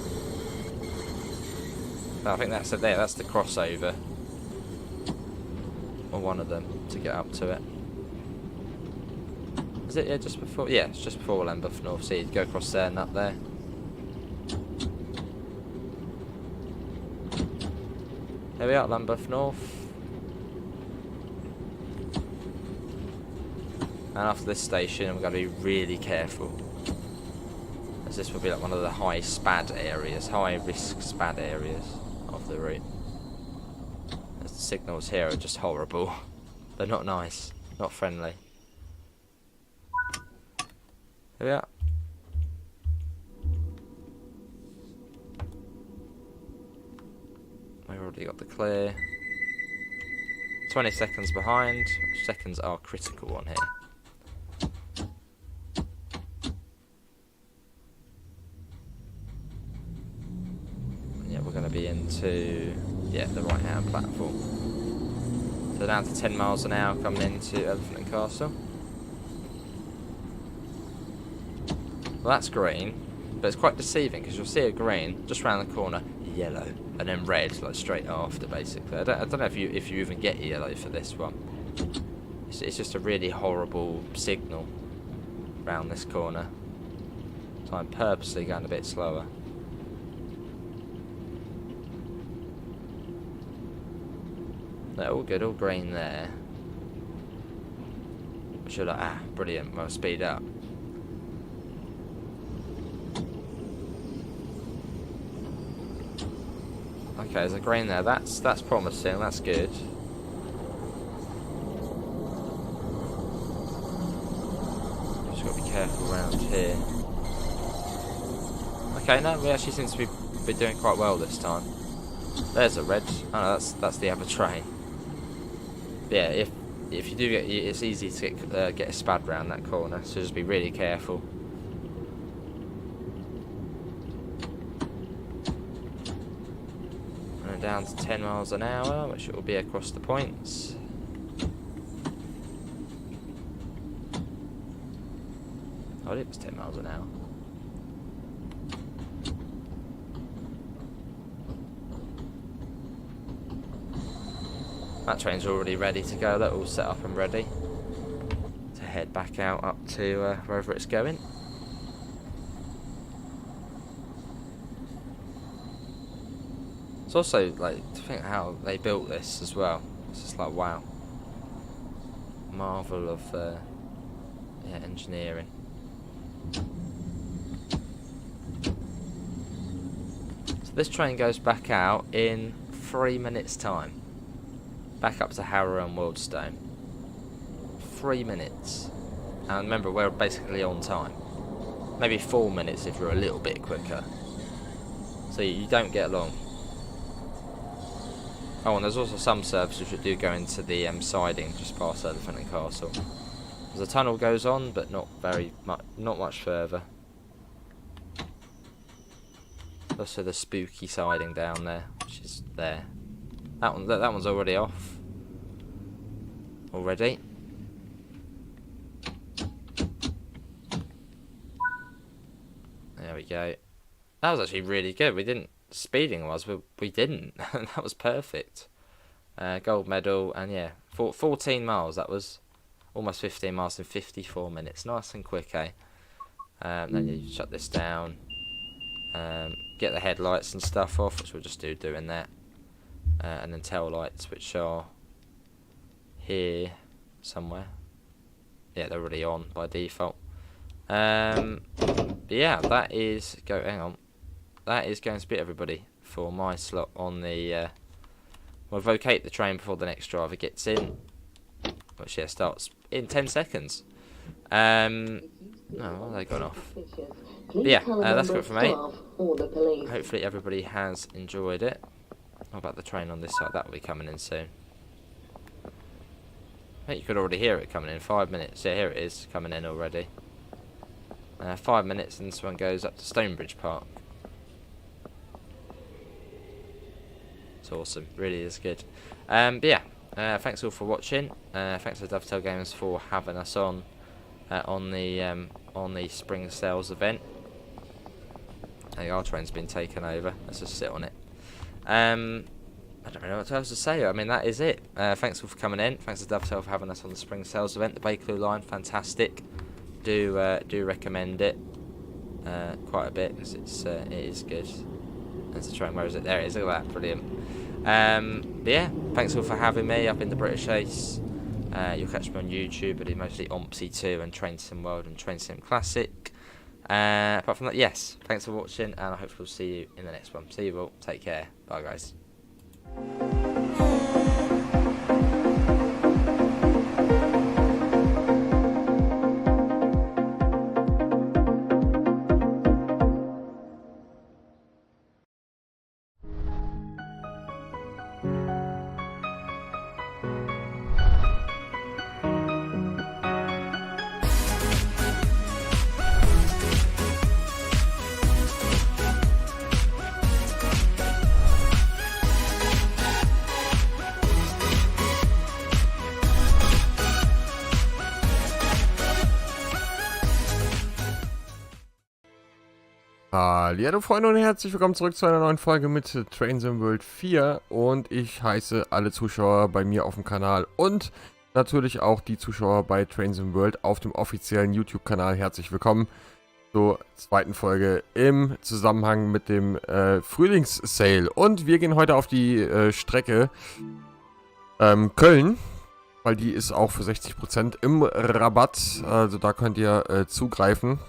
But I think that's it there, that's the crossover, or one of them, to get up to it. Is it? Yeah, just before. Yeah, it's just before Lambeth North. So you'd go across there and up there. There we are, Lambeth North. And after this station, we've got to be really careful, as this will be like one of the high SPAD areas, high risk SPAD areas of the route. As the signals here are just horrible. They're not nice, not friendly. There we are. We've already got the clear. 20 seconds behind, which seconds are critical on here. Yeah, we're going to be into the right hand platform. So down to 10 miles an hour coming into Elephant and Castle. Well, that's green, but it's quite deceiving because you'll see a green just round the corner, yellow, and then red like straight after. Basically, I don't know if you even get yellow for this one. It's just a really horrible signal round this corner. So I'm purposely going a bit slower. No, all good, all green there. Should I? Brilliant. Well, speed up. Okay, there's a green there. That's promising. That's good. Just got to be careful around here. Okay, no, we actually seem to be doing quite well this time. There's a red. Oh no, that's the other train. But yeah, if you do get, it's easy to get a spad round that corner, so just be really careful. And down to 10 miles an hour, which it will be across the points. Oh, it was 10 miles an hour. That train's already ready to go. They're all set up and ready to head back out up to wherever it's going. It's also like to think how they built this as well. It's just like wow, marvel of yeah, engineering. So this train goes back out in 3 minutes' time. Back up to Harrow and Wealdstone. 3 minutes. And remember, we're basically on time. Maybe 4 minutes if you're a little bit quicker. So you don't get long. Oh, and there's also some services that do go into the siding just past Elephant and Castle. The tunnel goes on, but not much further. Also the spooky siding down there, which is there. That one's already off. Already. There we go. That was actually really good. We didn't speeding was, but we didn't. That was perfect. Gold medal, and yeah, 14 miles. That was almost 15 miles in 54 minutes. Nice and quick, eh? Then you shut this down. Get the headlights and stuff off, which we'll just doing that. And then tail lights, which are here somewhere. Yeah, they're already on by default. But yeah, that is hang on. That is going to be everybody for my slot on the. We'll vacate the train before the next driver gets in, which yeah starts in 10 seconds. Oh, well, they gone off. But yeah, that's good for me. Hopefully everybody has enjoyed it. What about the train on this side? That will be coming in soon. I think you could already hear it coming in. 5 minutes. Yeah, here it is coming in already. 5 minutes and this one goes up to Stonebridge Park. It's awesome. Really is good. But yeah, thanks all for watching. Thanks to Dovetail Games for having us on the spring sales event. I think our train's been taken over. Let's just sit on it. I don't know what else to say. I mean, that is it. Thanks all for coming in. Thanks to Dovetail for having us on the spring sales event. The Bakerloo line, fantastic. Do recommend it quite a bit because it is good. There's a train. Where is it? There it is. Look at that. Brilliant. But yeah, thanks all for having me up in the British Ace. You'll catch me on YouTube. I do mostly Ompsy 2 and Train Sim World and Train Sim Classic. Apart from that, yes, thanks for watching, and I hope we'll see you in the next one. See you all. Take care. Bye, guys. Hallo Freunde und herzlich willkommen zurück zu einer neuen Folge mit Train Sim World 4 und ich heiße alle Zuschauer bei mir auf dem Kanal und natürlich auch die Zuschauer bei Trains in World auf dem offiziellen YouTube-Kanal. Herzlich willkommen zur zweiten Folge im Zusammenhang mit dem Frühlingssale. Und wir gehen heute auf die Strecke Köln, weil die ist auch für 60% im Rabatt. Also da könnt ihr zugreifen.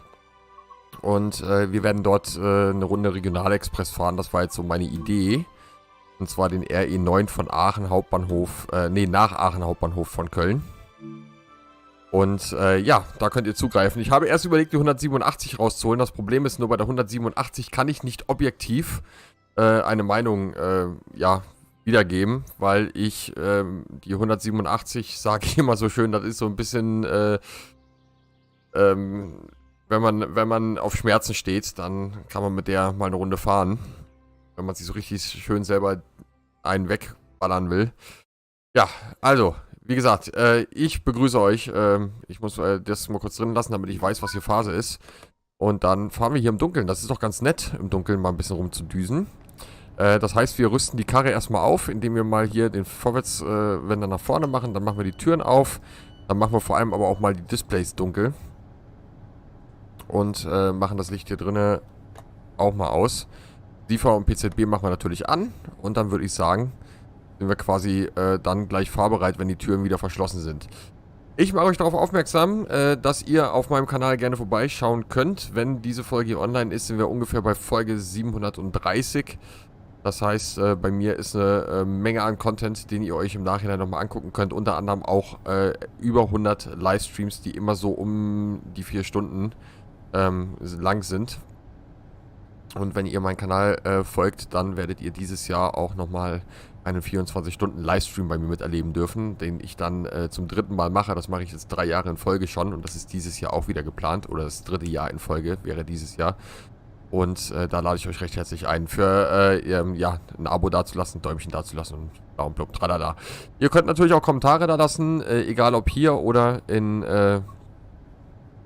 Und wir werden dort eine Runde Regionalexpress fahren. Das war jetzt so meine Idee. Und zwar den RE9 von Aachen Hauptbahnhof, nach Aachen Hauptbahnhof von Köln. Und ja, da könnt ihr zugreifen. Ich habe erst überlegt, die 187 rauszuholen. Das Problem ist nur, bei der 187 kann ich nicht objektiv eine Meinung wiedergeben, weil ich die 187, sage ich immer so schön, das ist so ein bisschen, wenn man auf Schmerzen steht, dann kann man mit der mal eine Runde fahren. Wenn man sich so richtig schön selber einen wegballern will. Ja, also, wie gesagt, ich begrüße euch. Ich muss das mal kurz drin lassen, damit ich weiß, was hier Phase ist. Und dann fahren wir hier im Dunkeln. Das ist doch ganz nett, im Dunkeln mal ein bisschen rumzudüsen. Das heißt, wir rüsten die Karre erstmal auf, indem wir mal hier den Vorwärtswender nach vorne machen. Dann machen wir die Türen auf. Dann machen wir vor allem aber auch mal die Displays dunkel. Und machen das Licht hier drinnen auch mal aus. SIFA und PZB machen wir natürlich an. Und dann würde ich sagen, sind wir quasi dann gleich fahrbereit, wenn die Türen wieder verschlossen sind. Ich mache euch darauf aufmerksam, dass ihr auf meinem Kanal gerne vorbeischauen könnt. Wenn diese Folge hier online ist, sind wir ungefähr bei Folge 730. Das heißt, bei mir ist eine Menge an Content, den ihr euch im Nachhinein nochmal angucken könnt. Unter anderem auch über 100 Livestreams, die immer so um die 4 Stunden lang sind. Und wenn ihr meinen Kanal folgt, dann werdet ihr dieses Jahr auch nochmal einen 24-Stunden-Livestream bei mir miterleben dürfen, den ich dann zum 3. Mal mache. Das mache ich jetzt 3 Jahre in Folge schon und das ist dieses Jahr auch wieder geplant. Oder das 3. Jahr in Folge wäre dieses Jahr. Und da lade ich euch recht herzlich ein, für ein Abo dazulassen, ein Däumchen dazulassen und Daumen, blub, tralala. Ihr könnt natürlich auch Kommentare da lassen, egal ob hier oder in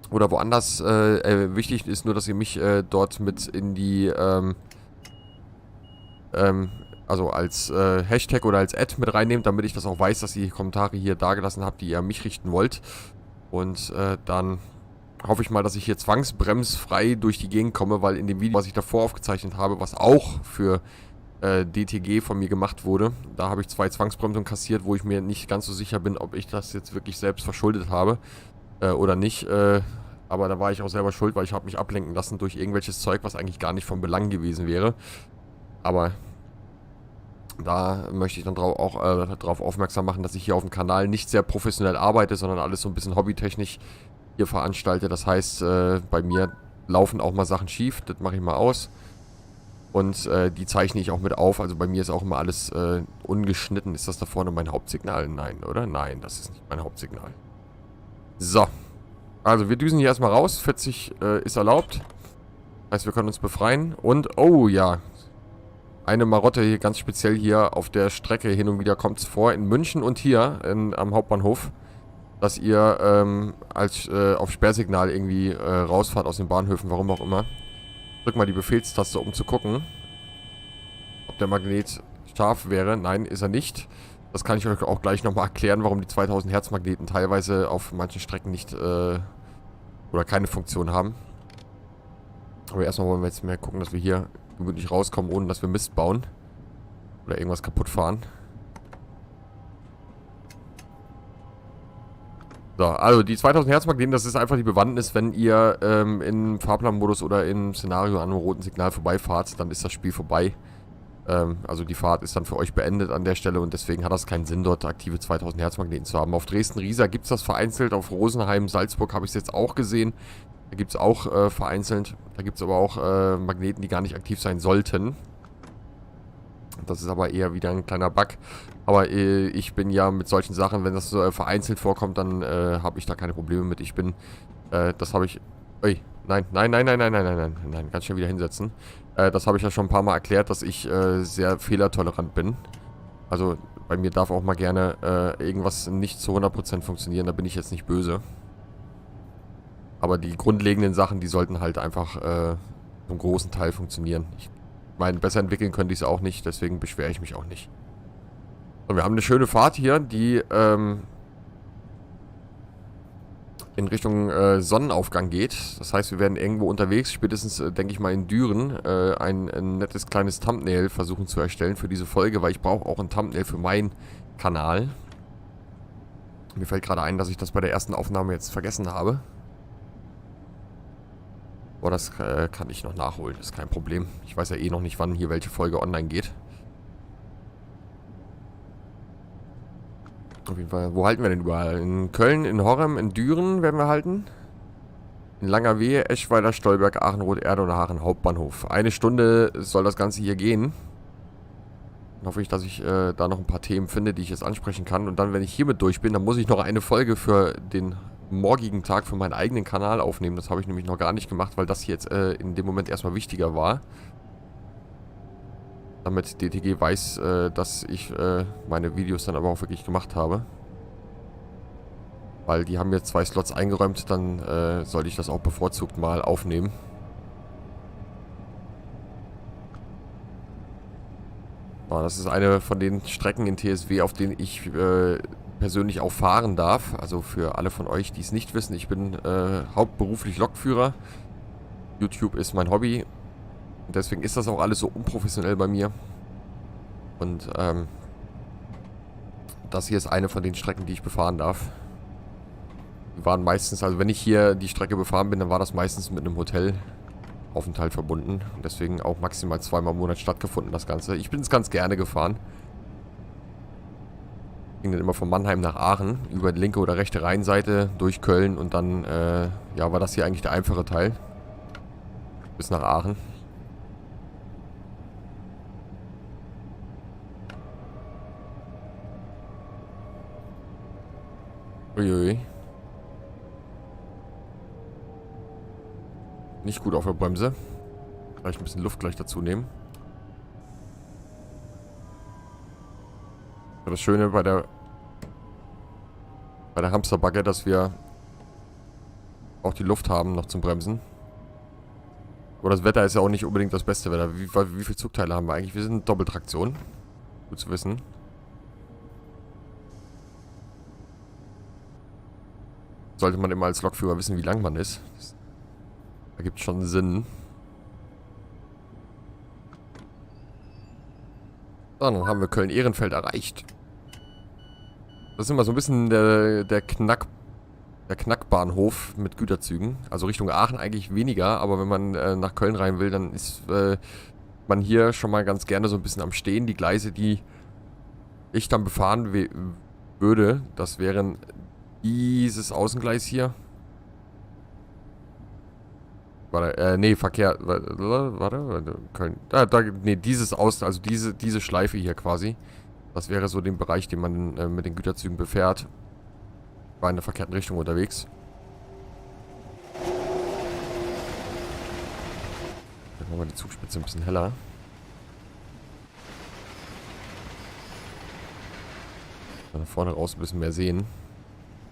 oder woanders. Wichtig ist nur, dass ihr mich dort mit in die, also als Hashtag oder als Ad mit reinnehmt, damit ich das auch weiß, dass ihr die Kommentare hier dagelassen habt, die ihr an mich richten wollt. Und dann hoffe ich mal, dass ich hier zwangsbremsfrei durch die Gegend komme, weil in dem Video, was ich davor aufgezeichnet habe, was auch für DTG von mir gemacht wurde, da habe ich 2 Zwangsbremsungen kassiert, wo ich mir nicht ganz so sicher bin, ob ich das jetzt wirklich selbst verschuldet habe. Oder nicht, aber da war ich auch selber schuld, weil ich habe mich ablenken lassen durch irgendwelches Zeug, was eigentlich gar nicht von Belang gewesen wäre. Aber da möchte ich dann darauf aufmerksam machen, dass ich hier auf dem Kanal nicht sehr professionell arbeite, sondern alles so ein bisschen hobbytechnisch hier veranstalte. Das heißt, bei mir laufen auch mal Sachen schief, das mache ich mal aus. Und die zeichne ich auch mit auf, also bei mir ist auch immer alles ungeschnitten. Ist das da vorne mein Hauptsignal? Nein, oder? Nein, das ist nicht mein Hauptsignal. So, also wir düsen hier erstmal raus, 40 ist erlaubt, heißt wir können uns befreien und, oh ja, eine Marotte hier ganz speziell hier auf der Strecke hin und wieder kommt es vor, in München und hier am Hauptbahnhof, dass ihr auf Sperrsignal irgendwie rausfahrt aus den Bahnhöfen, warum auch immer. Drück mal die Befehlstaste, um zu gucken, ob der Magnet scharf wäre. Nein, ist er nicht. Das kann ich euch auch gleich nochmal erklären, warum die 2000 Hertz Magneten teilweise auf manchen Strecken nicht oder keine Funktion haben. Aber erstmal wollen wir jetzt mehr gucken, dass wir hier gemütlich rauskommen, ohne dass wir Mist bauen. Oder irgendwas kaputt fahren. So, also die 2000 Hertz Magneten, das ist einfach die Bewandtnis, wenn ihr im Fahrplanmodus oder im Szenario an einem roten Signal vorbeifahrt, dann ist das Spiel vorbei. Also die Fahrt ist dann für euch beendet an der Stelle und deswegen hat das keinen Sinn, dort aktive 2000 Hertz Magneten zu haben. Auf Dresden-Riesa gibt es das vereinzelt, auf Rosenheim, Salzburg habe ich es jetzt auch gesehen. Da gibt es auch vereinzelt, da gibt es aber auch Magneten, die gar nicht aktiv sein sollten. Das ist aber eher wieder ein kleiner Bug. Aber ich bin ja mit solchen Sachen, wenn das vereinzelt vorkommt, dann habe ich da keine Probleme mit. Ich bin, das habe ich... Ui, nein, ganz schnell wieder hinsetzen. Das habe ich ja schon ein paar Mal erklärt, dass ich sehr fehlertolerant bin. Also bei mir darf auch mal gerne irgendwas nicht zu 100% funktionieren, da bin ich jetzt nicht böse. Aber die grundlegenden Sachen, die sollten halt einfach zum großen Teil funktionieren. Ich meine, besser entwickeln könnte ich es auch nicht, deswegen beschwere ich mich auch nicht. So, wir haben eine schöne Fahrt hier, die in Richtung Sonnenaufgang geht. Das heißt, wir werden irgendwo unterwegs, spätestens, denke ich mal, in Düren, ein nettes kleines Thumbnail versuchen zu erstellen für diese Folge, weil ich brauche auch ein Thumbnail für meinen Kanal. Mir fällt gerade ein, dass ich das bei der ersten Aufnahme jetzt vergessen habe. Aber das kann ich noch nachholen, ist kein Problem. Ich weiß ja eh noch nicht, wann hier welche Folge online geht. Auf jeden Fall, wo halten wir denn überall? In Köln, in Horrem, in Düren werden wir halten. In Langerwehe, Eschweiler, Stolberg, Aachen, Rot-Erde oder Haaren Hauptbahnhof. 1 Stunde soll das Ganze hier gehen. Dann hoffe ich, dass ich da noch ein paar Themen finde, die ich jetzt ansprechen kann. Und dann, wenn ich hiermit durch bin, dann muss ich noch eine Folge für den morgigen Tag für meinen eigenen Kanal aufnehmen. Das habe ich nämlich noch gar nicht gemacht, weil das hier jetzt in dem Moment erstmal wichtiger war. Damit DTG weiß, dass ich meine Videos dann aber auch wirklich gemacht habe. Weil die haben mir 2 Slots eingeräumt, dann sollte ich das auch bevorzugt mal aufnehmen. Oh, das ist eine von den Strecken in TSW, auf denen ich persönlich auch fahren darf. Also für alle von euch, die es nicht wissen, ich bin hauptberuflich Lokführer. YouTube ist mein Hobby. Und deswegen ist das auch alles so unprofessionell bei mir. Und das hier ist eine von den Strecken, die ich befahren darf. Die waren meistens, also wenn ich hier die Strecke befahren bin, dann war das meistens mit einem Hotelaufenthalt verbunden. Und deswegen auch maximal 2-mal im Monat stattgefunden, das Ganze. Ich bin es ganz gerne gefahren. Ging dann immer von Mannheim nach Aachen, über die linke oder rechte Rheinseite, durch Köln und dann, ja, war das hier eigentlich der einfache Teil. Bis nach Aachen. Uiui. Nicht gut auf der Bremse. Vielleicht ein bisschen Luft gleich dazu nehmen. Das Schöne bei der Hamsterbagge, dass wir auch die Luft haben noch zum Bremsen. Aber das Wetter ist ja auch nicht unbedingt das beste Wetter. Wie viele Zugteile haben wir eigentlich? Wir sind Doppeltraktion. Gut zu wissen. Sollte man immer als Lokführer wissen, wie lang man ist. Das ergibt schon Sinn. So, dann haben wir Köln-Ehrenfeld erreicht. Das ist immer so ein bisschen der Knackbahnhof mit Güterzügen. Also Richtung Aachen eigentlich weniger, aber wenn man nach Köln rein will, dann ist man hier schon mal ganz gerne so ein bisschen am Stehen. Die Gleise, die ich dann befahren würde, das wären dieses Außengleis hier. Warte, nee, Verkehr. Warte, Köln. Nee, dieses Außen, also diese Schleife hier quasi. Das wäre so den Bereich, den man mit den Güterzügen befährt. War in der verkehrten Richtung unterwegs. Dann machen wir die Zugspitze ein bisschen heller. Da vorne raus ein bisschen mehr sehen.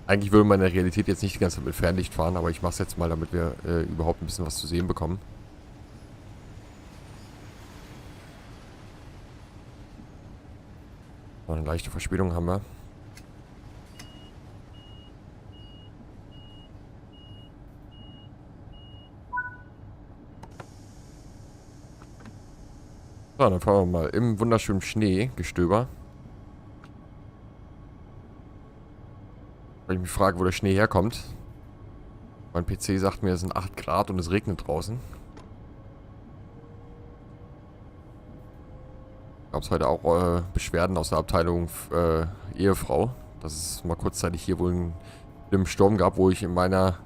Eigentlich würde man in der Realität jetzt nicht die ganze Zeit mit Fernlicht fahren, aber ich mache es jetzt mal, damit wir überhaupt ein bisschen was zu sehen bekommen. Eine leichte Verspätung haben wir. So, dann fahren wir mal im wunderschönen Schneegestöber. Weil ich mich frage, wo der Schnee herkommt. Mein PC sagt mir, es sind 8 Grad und es regnet draußen. Gab es heute auch Beschwerden aus der Abteilung Ehefrau, dass es mal kurzzeitig hier wohl einen Sturm gab, wo ich in meiner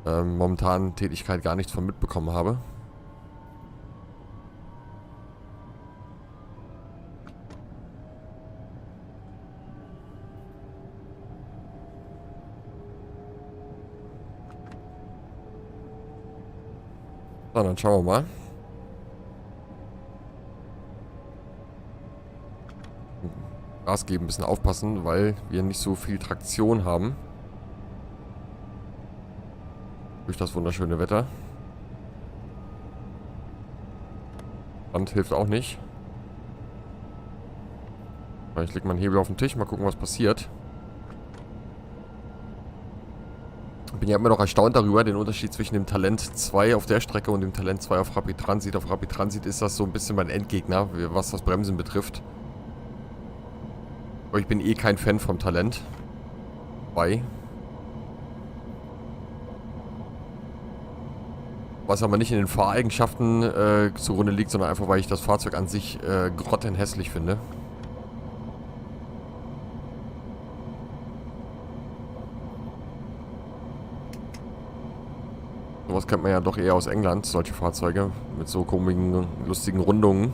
momentanen Tätigkeit gar nichts von mitbekommen habe. So, dann schauen wir mal. Gas geben, ein bisschen aufpassen, weil wir nicht so viel Traktion haben. Durch das wunderschöne Wetter. Land hilft auch nicht. Ich leg mal einen Hebel auf den Tisch, mal gucken, was passiert. Bin ja immer noch erstaunt darüber, den Unterschied zwischen dem Talent 2 auf der Strecke und dem Talent 2 auf Rapid Transit. Auf Rapid Transit ist das so ein bisschen mein Endgegner, was das Bremsen betrifft. Aber ich bin eh kein Fan vom Talent 2. Was aber nicht in den Fahreigenschaften zugrunde liegt, sondern einfach, weil ich das Fahrzeug an sich grottenhässlich finde. Sowas kennt man ja doch eher aus England, solche Fahrzeuge mit so komischen, lustigen Rundungen.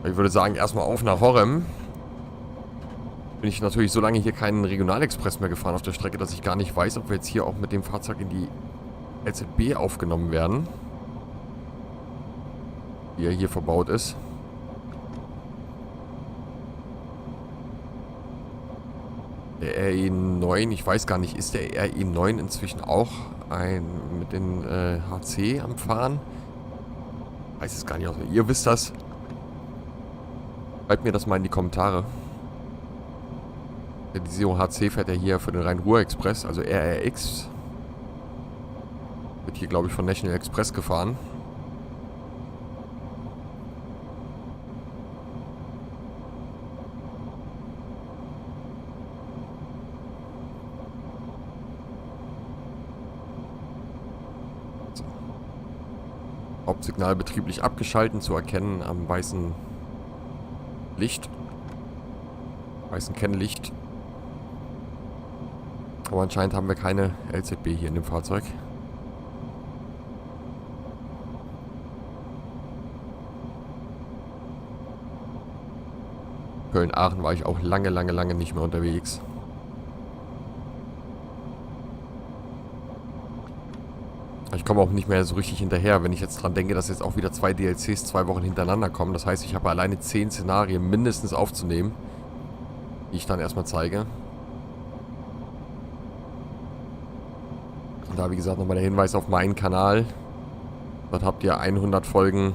Ich würde sagen, erstmal auf nach Horrem. Bin ich natürlich so lange hier keinen Regionalexpress mehr gefahren auf der Strecke, dass ich gar nicht weiß, ob wir jetzt hier auch mit dem Fahrzeug in die LZB aufgenommen werden. Wie er hier verbaut ist. Der RE9, ich weiß gar nicht, ist der RE9 inzwischen auch mit den HC am Fahren? Ich weiß es gar nicht. Ihr wisst das. Schreibt mir das mal in die Kommentare. Die Zero HC fährt ja hier für den Rhein-Ruhr-Express, also RRX. Wird hier, glaube ich, von National Express gefahren. So. Hauptsignal betrieblich abgeschalten, zu erkennen am weißen Licht. Weißen Kennlicht. Aber anscheinend haben wir keine LZB hier in dem Fahrzeug. Köln-Aachen war ich auch lange nicht mehr unterwegs. Ich komme auch nicht mehr so richtig hinterher, wenn ich jetzt dran denke, dass jetzt auch wieder 2 DLCs 2 Wochen hintereinander kommen. Das heißt, ich habe alleine 10 Szenarien mindestens aufzunehmen, die ich dann erstmal zeige. Und da, wie gesagt, nochmal der Hinweis auf meinen Kanal. Dort habt ihr 100 Folgen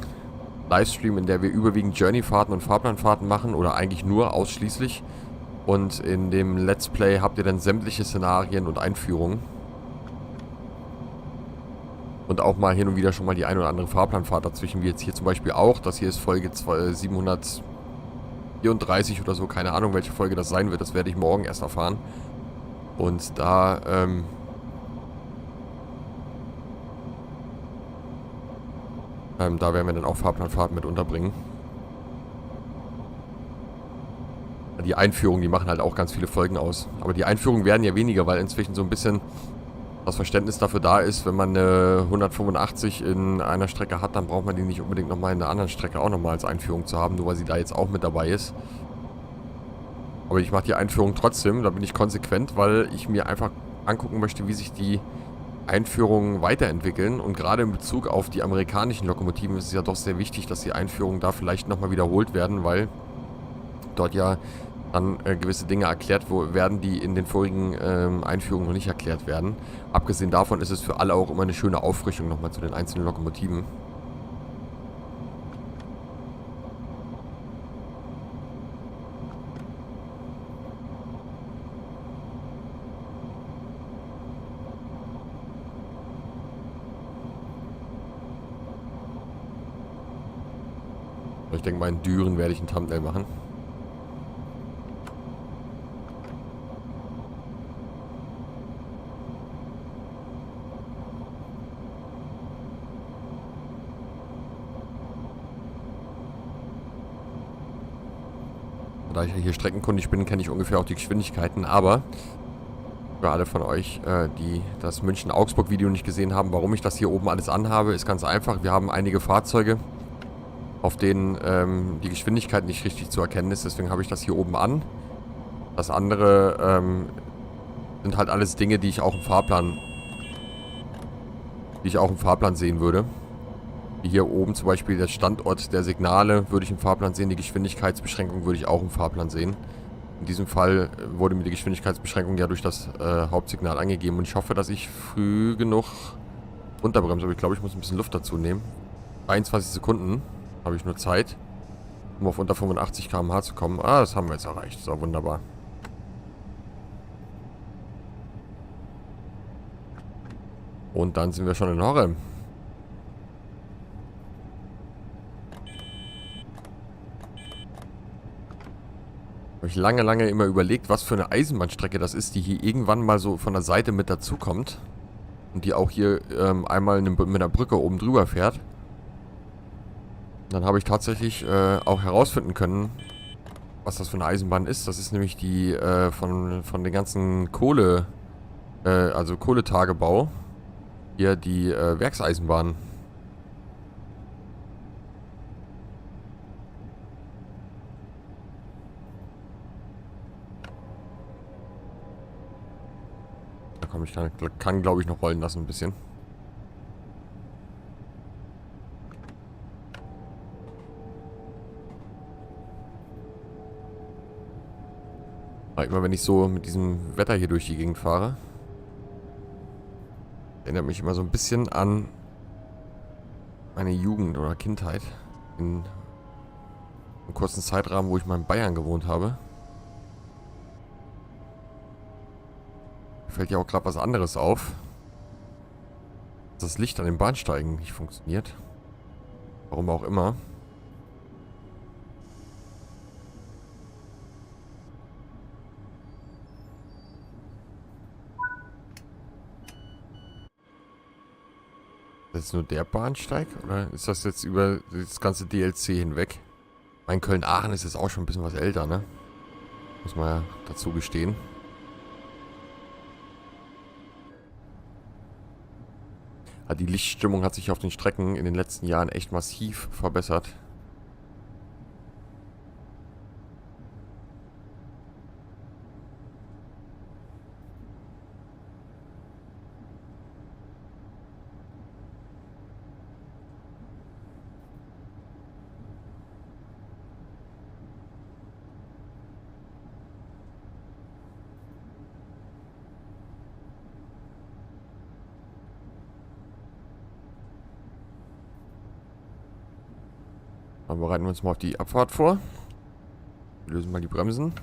Livestream, in der wir überwiegend Journeyfahrten und Fahrplanfahrten machen. Oder eigentlich nur ausschließlich. Und in dem Let's Play habt ihr dann sämtliche Szenarien und Einführungen. Und auch mal hin und wieder schon mal die ein oder andere Fahrplanfahrt dazwischen. Wie jetzt hier zum Beispiel auch. Das hier ist Folge 734 oder so. Keine Ahnung, welche Folge das sein wird. Das werde ich morgen erst erfahren. Und da da werden wir dann auch Fahrplanfahrten mit unterbringen. Die Einführungen, die machen halt auch ganz viele Folgen aus. Aber die Einführungen werden ja weniger, weil inzwischen so ein bisschen das Verständnis dafür da ist, wenn man eine 185 in einer Strecke hat, dann braucht man die nicht unbedingt nochmal in einer anderen Strecke auch nochmal als Einführung zu haben, nur weil sie da jetzt auch mit dabei ist. Aber ich mache die Einführung trotzdem, da bin ich konsequent, weil ich mir einfach angucken möchte, wie sich die Einführungen weiterentwickeln. Und gerade in Bezug auf die amerikanischen Lokomotiven ist es ja doch sehr wichtig, dass die Einführungen da vielleicht nochmal wiederholt werden, weil dort ja dann gewisse Dinge erklärt werden, die in den vorigen Einführungen noch nicht erklärt werden. Abgesehen davon ist es für alle auch immer eine schöne Auffrischung nochmal zu den einzelnen Lokomotiven. Ich denke mal, in Düren werde ich ein Thumbnail machen. Da ich ja hier streckenkundig bin, kenne ich ungefähr auch die Geschwindigkeiten, aber für alle von euch, die das München-Augsburg-Video nicht gesehen haben, warum ich das hier oben alles anhabe, ist ganz einfach. Wir haben einige Fahrzeuge, auf denen die Geschwindigkeit nicht richtig zu erkennen ist, deswegen habe ich das hier oben an. Das andere sind halt alles Dinge, die ich auch im Fahrplan sehen würde. Wie hier oben zum Beispiel der Standort der Signale würde ich im Fahrplan sehen, die Geschwindigkeitsbeschränkung würde ich auch im Fahrplan sehen. In diesem Fall wurde mir die Geschwindigkeitsbeschränkung ja durch das Hauptsignal angegeben und ich hoffe, dass ich früh genug runterbremse, aber ich glaube, ich muss ein bisschen Luft dazu nehmen. 23 Sekunden habe ich nur Zeit. um auf unter 85 km/h zu kommen. Ah, das haben wir jetzt erreicht. So, wunderbar. Und dann sind wir schon in Horrem. Habe ich lange immer überlegt, was für eine Eisenbahnstrecke das ist, die hier irgendwann mal so von der Seite mit dazukommt. Und die auch hier einmal mit einer Brücke oben drüber fährt. Dann habe ich tatsächlich auch herausfinden können, was das für eine Eisenbahn ist. Das ist nämlich die von den ganzen also Kohletagebau. Hier die Werkseisenbahn. Da komme ich kann glaube ich noch rollen lassen ein bisschen. Aber immer wenn ich so mit diesem Wetter hier durch die Gegend fahre, erinnert mich immer so ein bisschen an meine Jugend oder Kindheit. In einem kurzen Zeitrahmen, wo ich mal in Bayern gewohnt habe. Fällt ja auch gerade was anderes auf. Dass das Licht an den Bahnsteigen nicht funktioniert. Warum auch immer. Ist das nur der Bahnsteig? Oder ist das jetzt über das ganze DLC hinweg? Mein Köln-Aachen ist jetzt auch schon ein bisschen was älter, ne? Muss man ja dazu gestehen. Ja, die Lichtstimmung hat sich auf den Strecken in den letzten Jahren echt massiv verbessert. Dann bereiten wir uns mal auf die Abfahrt vor. Wir lösen mal die Bremsen.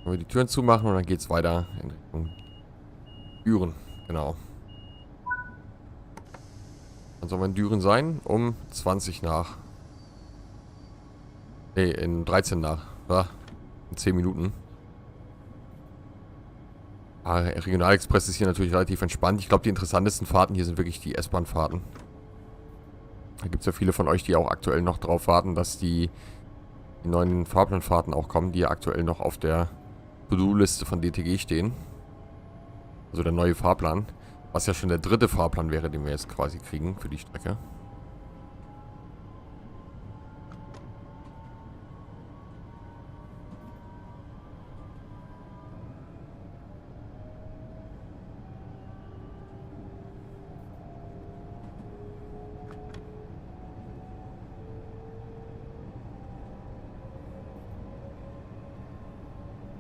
Wenn wir die Türen zumachen und dann geht es weiter in Richtung Düren. Genau. Dann sollen wir in Düren sein um 20 nach. Ne, in 13 nach. Ja, in 10 Minuten. Regionalexpress ist hier natürlich relativ entspannt. Ich glaube, die interessantesten Fahrten hier sind wirklich die S-Bahn-Fahrten. Da gibt es ja viele von euch, die auch aktuell noch drauf warten, dass die neuen Fahrplanfahrten auch kommen, die ja aktuell noch auf der To-Do-Liste von DTG stehen. Also der neue Fahrplan. Was ja schon der dritte Fahrplan wäre, den wir jetzt quasi kriegen für die Strecke.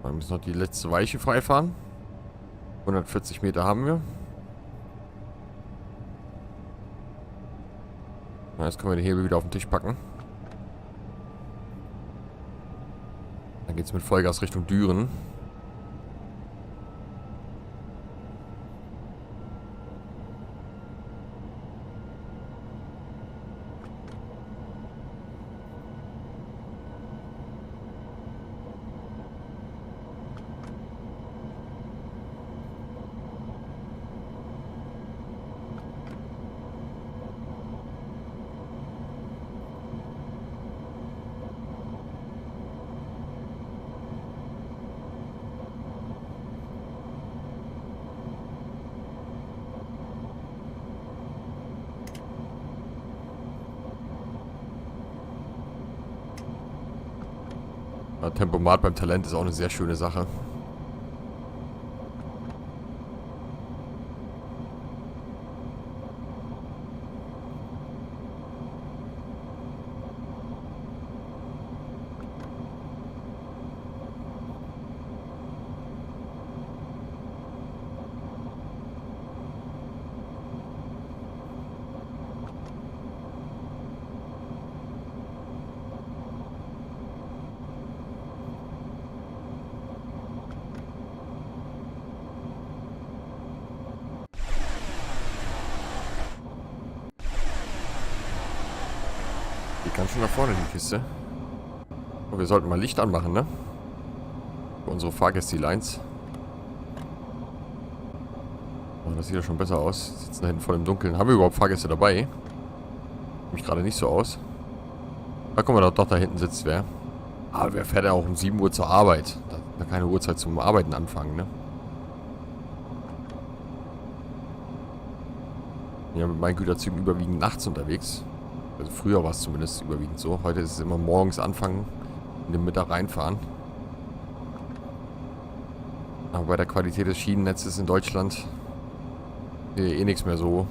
Wir müssen noch die letzte Weiche freifahren. 140 Meter haben wir. Na, jetzt können wir den Hebel wieder auf den Tisch packen. Dann geht es mit Vollgas Richtung Düren. Ja, Tempomat beim Talent ist auch eine sehr schöne Sache. Geht ganz schön nach vorne, die Kiste. Oh, wir sollten mal Licht anmachen, ne? Für unsere Fahrgäste-Lines. Oh, das sieht ja schon besser aus. Sitzen da hinten voll im Dunkeln. Haben wir überhaupt Fahrgäste dabei? Sieht mich gerade nicht so aus. Da guck mal, doch da hinten sitzt wer. Aber wer fährt ja auch um 7 Uhr zur Arbeit? Da keine Uhrzeit zum Arbeiten anfangen, ne? Ja, mit meinen Güterzügen überwiegend nachts unterwegs. Also früher war es zumindest überwiegend so. Heute ist es immer morgens anfangen, in den Mittag reinfahren. Aber bei der Qualität des Schienennetzes in Deutschland eh nichts mehr so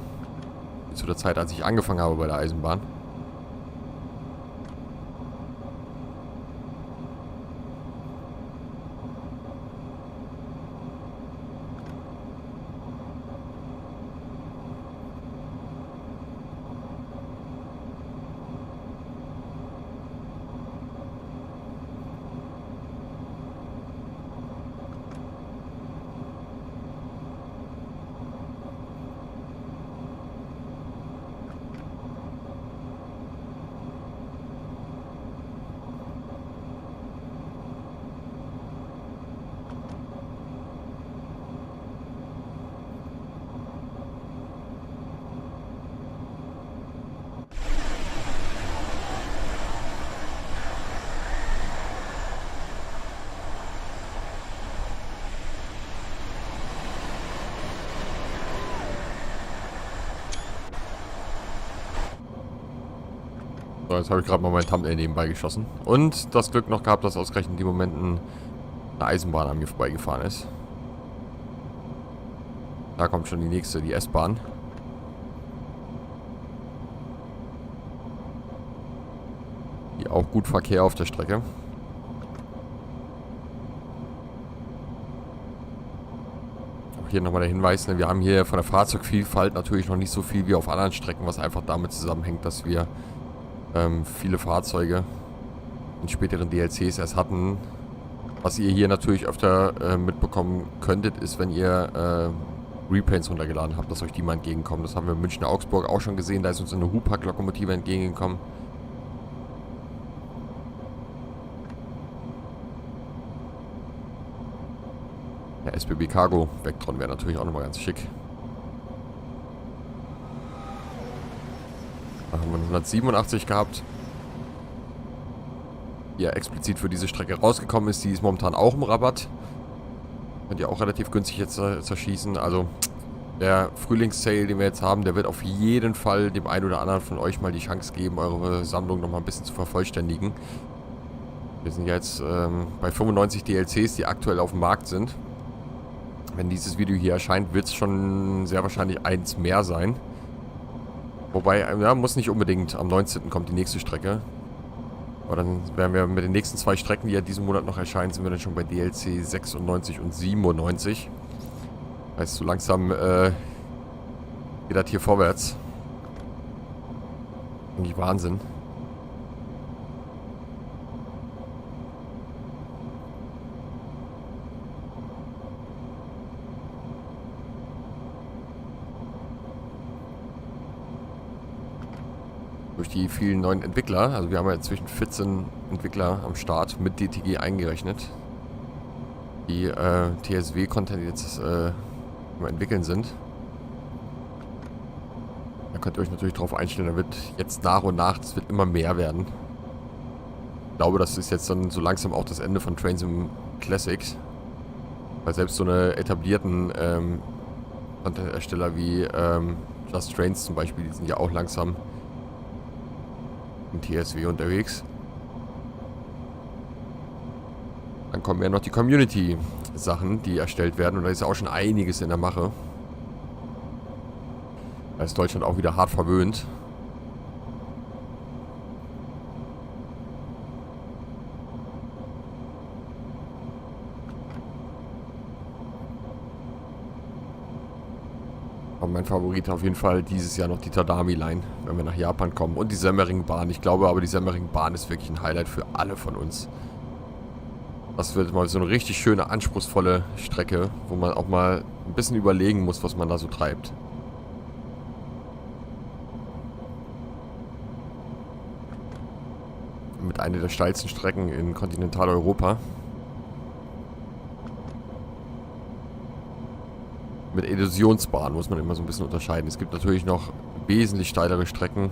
wie zu der Zeit, als ich angefangen habe bei der Eisenbahn. So, jetzt habe ich gerade mal mein Thumbnail nebenbei geschossen. Und das Glück noch gehabt, dass ausgerechnet in den Momenten eine Eisenbahn an mir vorbeigefahren ist. Da kommt schon die nächste, die S-Bahn. Die auch gut Verkehr auf der Strecke. Auch hier nochmal der Hinweis, ne, wir haben hier von der Fahrzeugvielfalt natürlich noch nicht so viel wie auf anderen Strecken, was einfach damit zusammenhängt, dass wir viele Fahrzeuge in späteren DLCs erst hatten. Was ihr hier natürlich öfter mitbekommen könntet, ist, wenn ihr Repaints runtergeladen habt, dass euch die mal entgegenkommen. Das haben wir in München-Augsburg auch schon gesehen. Da ist uns eine Hupack-Lokomotive entgegengekommen. Der SBB Cargo Vectron wäre natürlich auch nochmal ganz schick. Da haben wir 187 gehabt. Die ja explizit für diese Strecke rausgekommen ist. Die ist momentan auch im Rabatt. Könnt ihr auch relativ günstig jetzt zerschießen. Also der Frühlingssale, den wir jetzt haben, der wird auf jeden Fall dem einen oder anderen von euch mal die Chance geben, eure Sammlung nochmal ein bisschen zu vervollständigen. Wir sind jetzt bei 95 DLCs, die aktuell auf dem Markt sind. Wenn dieses Video hier erscheint, wird es schon sehr wahrscheinlich eins mehr sein. Wobei, ja, muss nicht unbedingt. Am 19. kommt die nächste Strecke. Aber dann werden wir mit den nächsten 2 Strecken, die ja diesen Monat noch erscheinen, sind wir dann schon bei DLC 96 und 97. Heißt, so langsam geht das hier vorwärts. Eigentlich Wahnsinn. Durch die vielen neuen Entwickler, also wir haben ja inzwischen 14 Entwickler am Start mit DTG eingerechnet, die TSW-Content jetzt am entwickeln sind. Da könnt ihr euch natürlich drauf einstellen, da wird jetzt nach und nach, das wird immer mehr werden. Ich glaube, das ist jetzt dann so langsam auch das Ende von Train Sim Classics. Weil selbst so eine etablierten Content-Ersteller wie Just Trains zum Beispiel, die sind ja auch langsam TSW unterwegs. Dann kommen ja noch die Community-Sachen, die erstellt werden. Und da ist ja auch schon einiges in der Mache. Da ist Deutschland auch wieder hart verwöhnt. Aber mein Favorit auf jeden Fall dieses Jahr noch die Tadami-Line, wenn wir nach Japan kommen. Und die Semmering-Bahn. Ich glaube aber, die Semmering-Bahn ist wirklich ein Highlight für alle von uns. Das wird mal so eine richtig schöne, anspruchsvolle Strecke, wo man auch mal ein bisschen überlegen muss, was man da so treibt. mit einer der steilsten Strecken in Kontinentaleuropa. Mit Illusionsbahn muss man immer so ein bisschen unterscheiden. Es gibt natürlich noch wesentlich steilere Strecken.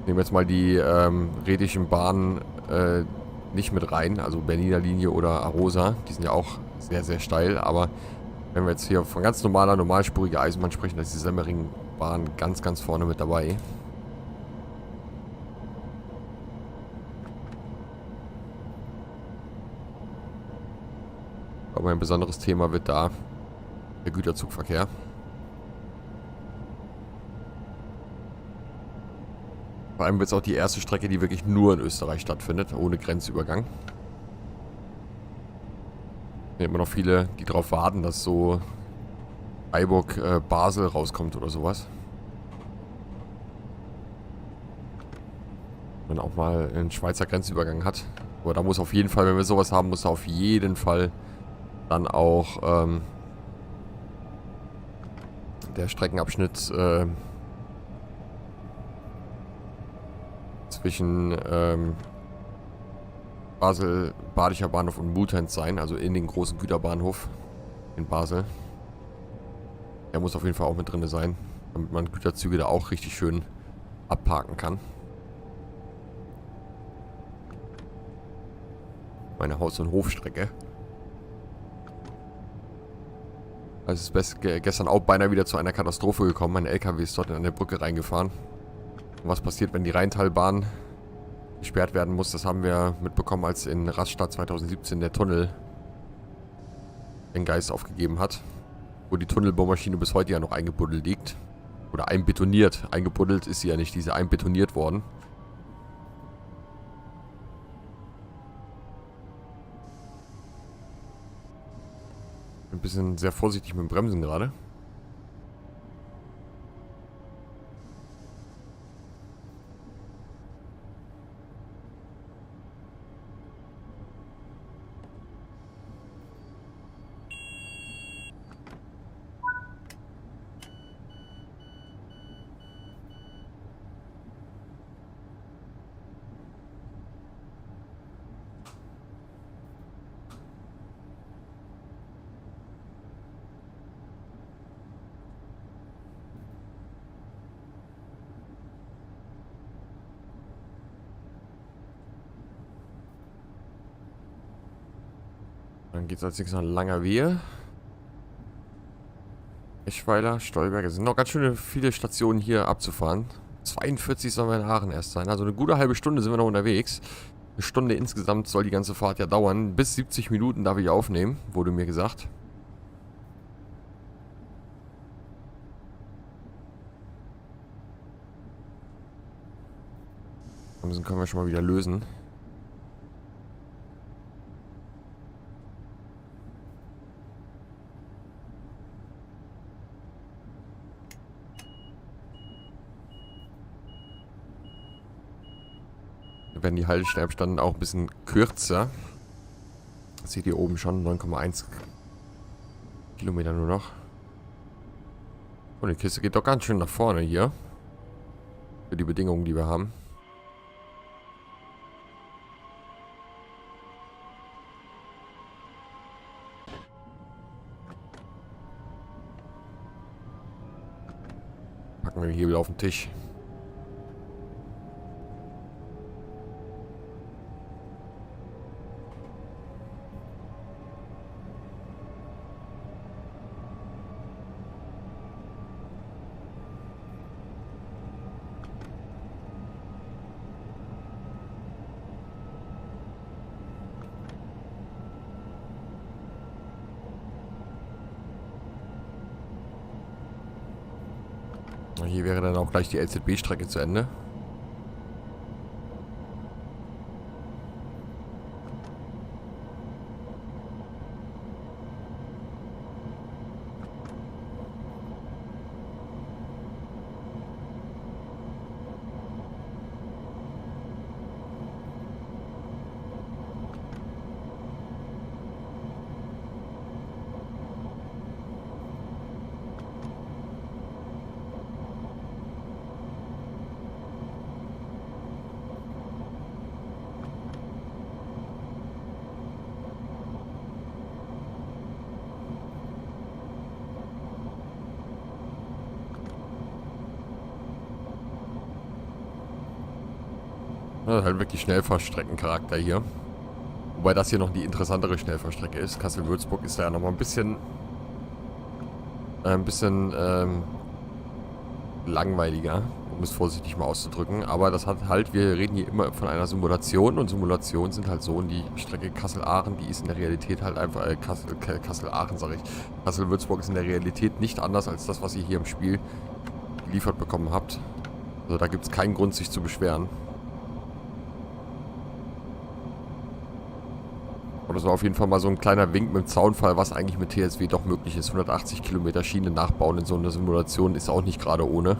Nehmen wir jetzt mal die Rätischen Bahnen nicht mit rein, also Berliner Linie oder Arosa. Die sind ja auch sehr, sehr steil, aber wenn wir jetzt hier von ganz normaler, normalspuriger Eisenbahn sprechen, dann ist die Semmeringbahn ganz, ganz vorne mit dabei. Aber ein besonderes Thema wird da der Güterzugverkehr. Vor allem wird es auch die erste Strecke, die wirklich nur in Österreich stattfindet, ohne Grenzübergang. Es sind immer noch viele, die darauf warten, dass so Freiburg-Basel rauskommt oder sowas. Wenn man auch mal einen Schweizer Grenzübergang hat. Aber da muss auf jeden Fall, wenn wir sowas haben, muss da auf jeden Fall dann auch der Streckenabschnitt zwischen Basel, Badischer Bahnhof und Multens sein, also in den großen Güterbahnhof in Basel. Der muss auf jeden Fall auch mit drin sein, damit man Güterzüge da auch richtig schön abparken kann. Meine Haus- und Hofstrecke. Also es ist gestern auch beinahe wieder zu einer Katastrophe gekommen. Mein LKW ist dort in eine Brücke reingefahren. Und was passiert, wenn die Rheintalbahn gesperrt werden muss, das haben wir mitbekommen, als in Rastatt 2017 der Tunnel den Geist aufgegeben hat. Wo die Tunnelbohrmaschine bis heute ja noch eingebuddelt liegt. Oder einbetoniert. Eingebuddelt ist sie ja nicht, diese einbetoniert worden. Ein bisschen sehr vorsichtig mit dem Bremsen gerade. Dann geht es als nächstes nach Langerwehe. Eschweiler, Stolberg. Es sind noch ganz schön viele Stationen hier abzufahren. 42 sollen wir in Aachen erst sein. Also eine gute halbe Stunde sind wir noch unterwegs. Eine Stunde insgesamt soll die ganze Fahrt ja dauern. Bis 70 Minuten darf ich aufnehmen, wurde mir gesagt. Dann können wir schon mal wieder lösen. Werden die Haltestellenabstände auch ein bisschen kürzer. Das seht ihr oben schon, 9,1 Kilometer nur noch. Und die Kiste geht doch ganz schön nach vorne hier. Für die Bedingungen, die wir haben. Packen wir den Hebel auf den Tisch. Hier wäre dann auch gleich die LZB-Strecke zu Ende. Das ist halt wirklich Schnellfahrstreckencharakter hier. Wobei das hier noch die interessantere Schnellfahrstrecke ist. Kassel-Würzburg ist da ja nochmal ein bisschen langweiliger, um es vorsichtig mal auszudrücken. Aber das hat halt, wir reden hier immer von einer Simulation und Simulationen sind halt so, und die Strecke Kassel-Aachen, die ist in der Realität halt einfach, Kassel-Aachen sage ich, Kassel-Würzburg ist in der Realität nicht anders als das, was ihr hier im Spiel geliefert bekommen habt. Also da gibt es keinen Grund, sich zu beschweren. Aber das war auf jeden Fall mal so ein kleiner Wink mit dem Zaunfall, was eigentlich mit TSW doch möglich ist. 180 Kilometer Schiene nachbauen in so einer Simulation ist auch nicht gerade ohne.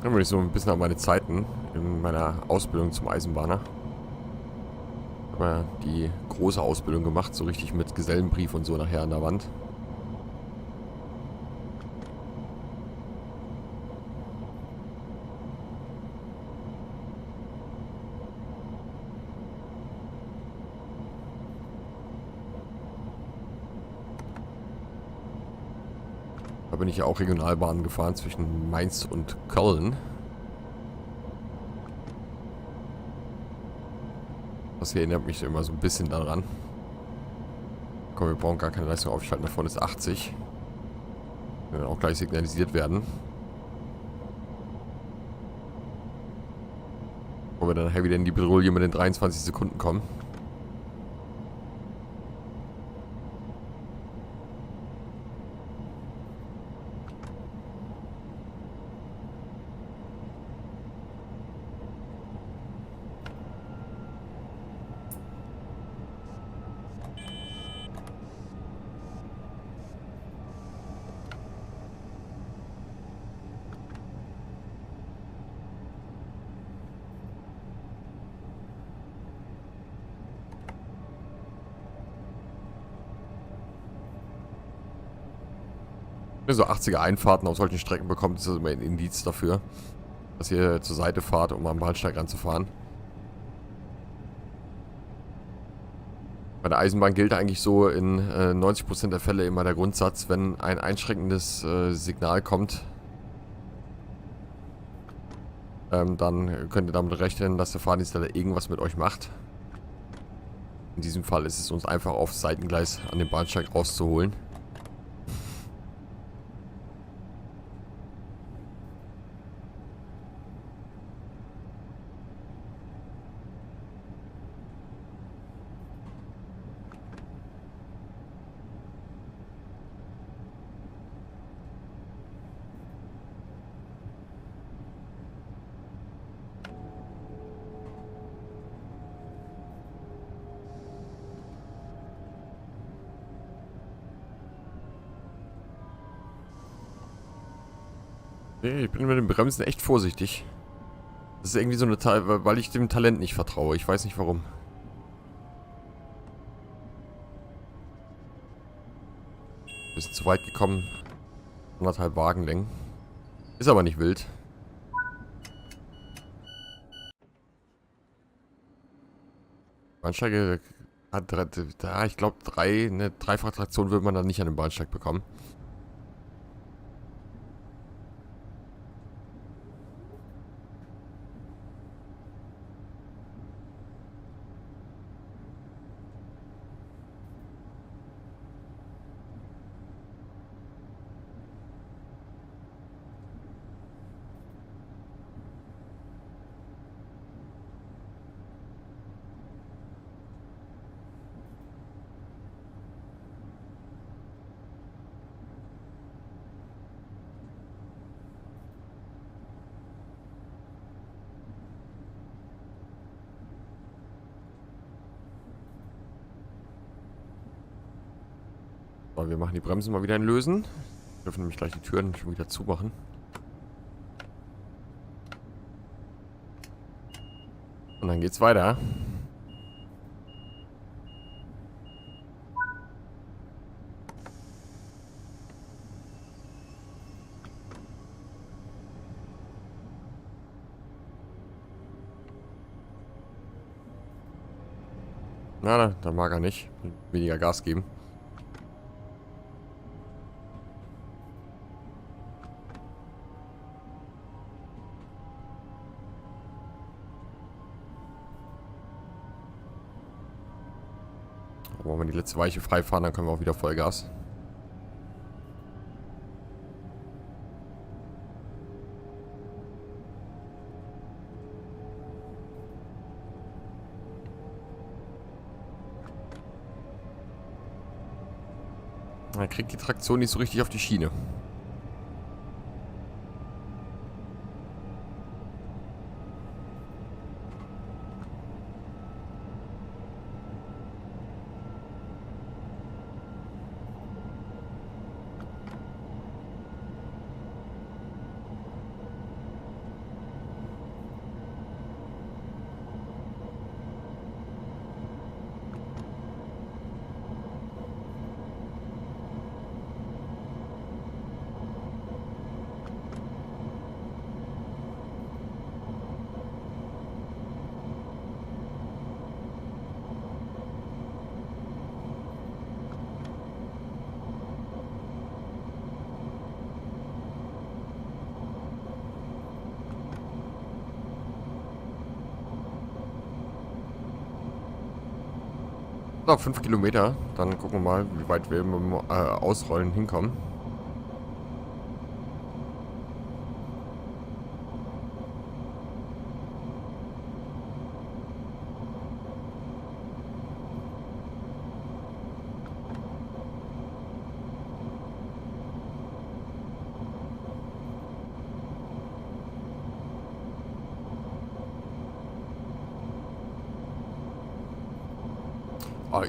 Dann würde ich so ein bisschen an meine Zeiten in meiner Ausbildung zum Eisenbahner. Ich habe ja die große Ausbildung gemacht, so richtig mit Gesellenbrief und so nachher an der Wand. Da bin ich ja auch Regionalbahnen gefahren zwischen Mainz und Köln. Das hier erinnert mich immer so ein bisschen daran. Komm, wir brauchen gar keine Leistung aufschalten. Da vorne ist 80. Wir werden auch gleich signalisiert werden. Wo wir dann nachher wieder in die Patrouille mit den 23 Sekunden kommen. So 80er Einfahrten auf solchen Strecken bekommt, ist das immer ein Indiz dafür, dass ihr zur Seite fahrt, um am Bahnsteig ranzufahren. Bei der Eisenbahn gilt eigentlich so in 90% der Fälle immer der Grundsatz, wenn ein einschränkendes Signal kommt, dann könnt ihr damit rechnen, dass der Fahrdienstleiter irgendwas mit euch macht. In diesem Fall ist es uns einfach aufs Seitengleis an den Bahnsteig rauszuholen. Nee, ich bin mit dem Bremsen echt vorsichtig. Das ist irgendwie so eine weil ich dem Talent nicht vertraue. Ich weiß nicht warum. Bisschen zu weit gekommen. 1,5 Wagenlängen. Ist aber nicht wild. Bahnsteige hat ich glaube eine Dreifachtraktion würde man dann nicht an den Bahnsteig bekommen. So, wir machen die Bremsen mal wieder lösen. Wir dürfen nämlich gleich die Türen schon wieder zumachen. Und dann geht's weiter. Na, da mag er nicht. Weniger Gas geben. Aber wenn wir die letzte Weiche frei fahren, dann können wir auch wieder Vollgas. Man kriegt die Traktion nicht so richtig auf die Schiene. Noch 5 Kilometer. Dann gucken wir mal, wie weit wir mit dem Ausrollen hinkommen.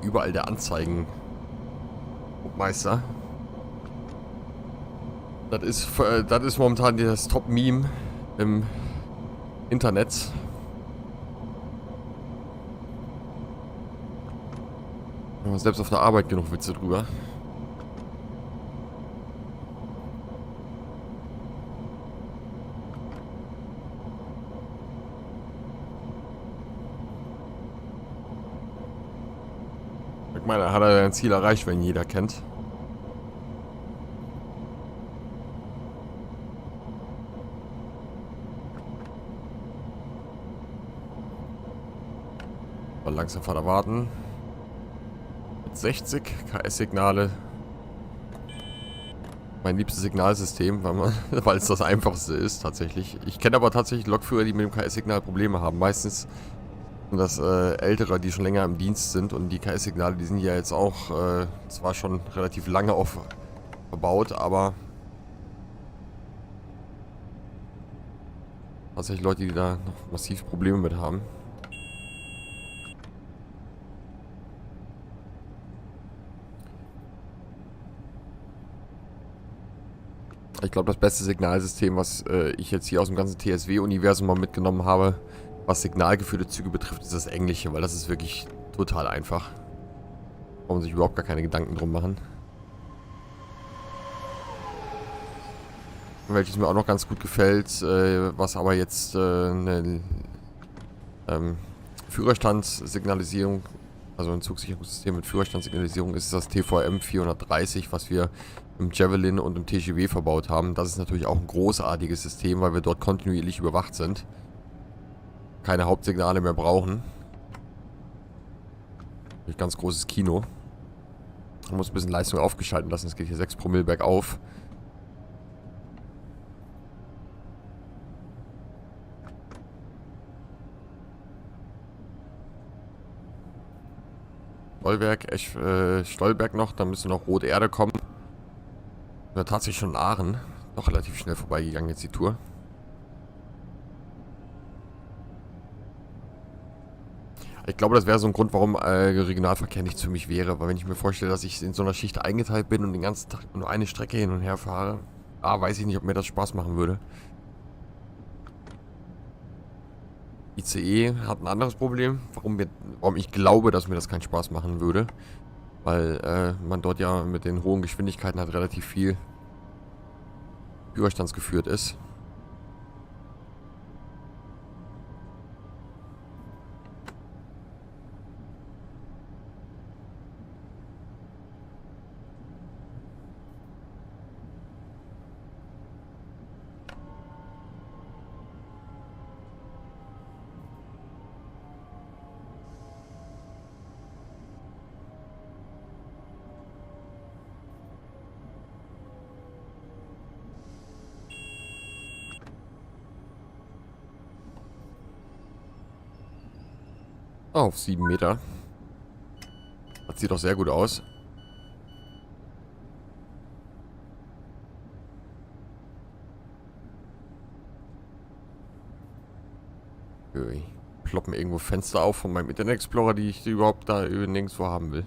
Überall der Anzeigen-Meister. Das ist momentan das Top-Meme im Internet. Ja, selbst auf der Arbeit genug Witze drüber. Ich meine, hat er sein Ziel erreicht, wenn ihn jeder kennt. Mal langsam Vater warten. Mit 60 KS-Signale. Mein liebstes Signalsystem, weil es das einfachste ist, tatsächlich. Ich kenne aber tatsächlich Lokführer, die mit dem KS-Signal Probleme haben. Meistens sind das Ältere, die schon länger im Dienst sind. Und die KS-Signale, die sind ja jetzt auch zwar schon relativ lange verbaut, aber tatsächlich Leute, die da noch massiv Probleme mit haben. Ich glaube, das beste Signalsystem, was ich jetzt hier aus dem ganzen TSW-Universum mal mitgenommen habe, was signalgeführte Züge betrifft, ist das Englische, weil das ist wirklich total einfach. Da muss man sich überhaupt gar keine Gedanken drum machen. Welches mir auch noch ganz gut gefällt, was aber jetzt eine Führerstandssignalisierung, also ein Zugsicherungssystem mit Führerstandssignalisierung ist, das TVM 430, was wir im Javelin und im TGW verbaut haben. Das ist natürlich auch ein großartiges System, weil wir dort kontinuierlich überwacht sind. Keine Hauptsignale mehr brauchen. Ein ganz großes Kino. Man muss ein bisschen Leistung aufgeschalten lassen. Es geht hier 6 Promille bergauf. Stolberg noch, dann müsste noch Rote Erde kommen. Ja, tatsächlich schon Aachen. Doch relativ schnell vorbeigegangen jetzt die Tour. Ich glaube, das wäre so ein Grund, warum Regionalverkehr nichts für mich wäre. Weil wenn ich mir vorstelle, dass ich in so einer Schicht eingeteilt bin und den ganzen Tag nur eine Strecke hin und her fahre, weiß ich nicht, ob mir das Spaß machen würde. ICE hat ein anderes Problem, warum ich glaube, dass mir das keinen Spaß machen würde. Weil man dort ja mit den hohen Geschwindigkeiten halt relativ viel überstandsgeführt ist. Auf 7 Meter. Das sieht doch sehr gut aus. Ploppen irgendwo Fenster auf von meinem Internet Explorer, die ich überhaupt da nirgendwo haben will.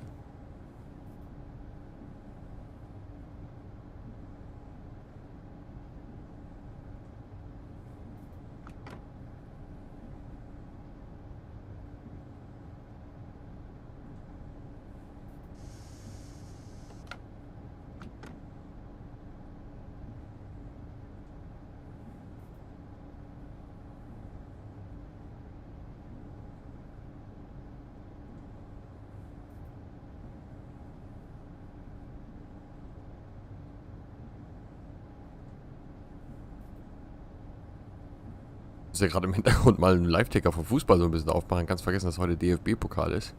Ich muss ja gerade im Hintergrund mal einen Live-Ticker vom Fußball so ein bisschen aufmachen. Ganz vergessen, dass heute DFB-Pokal ist.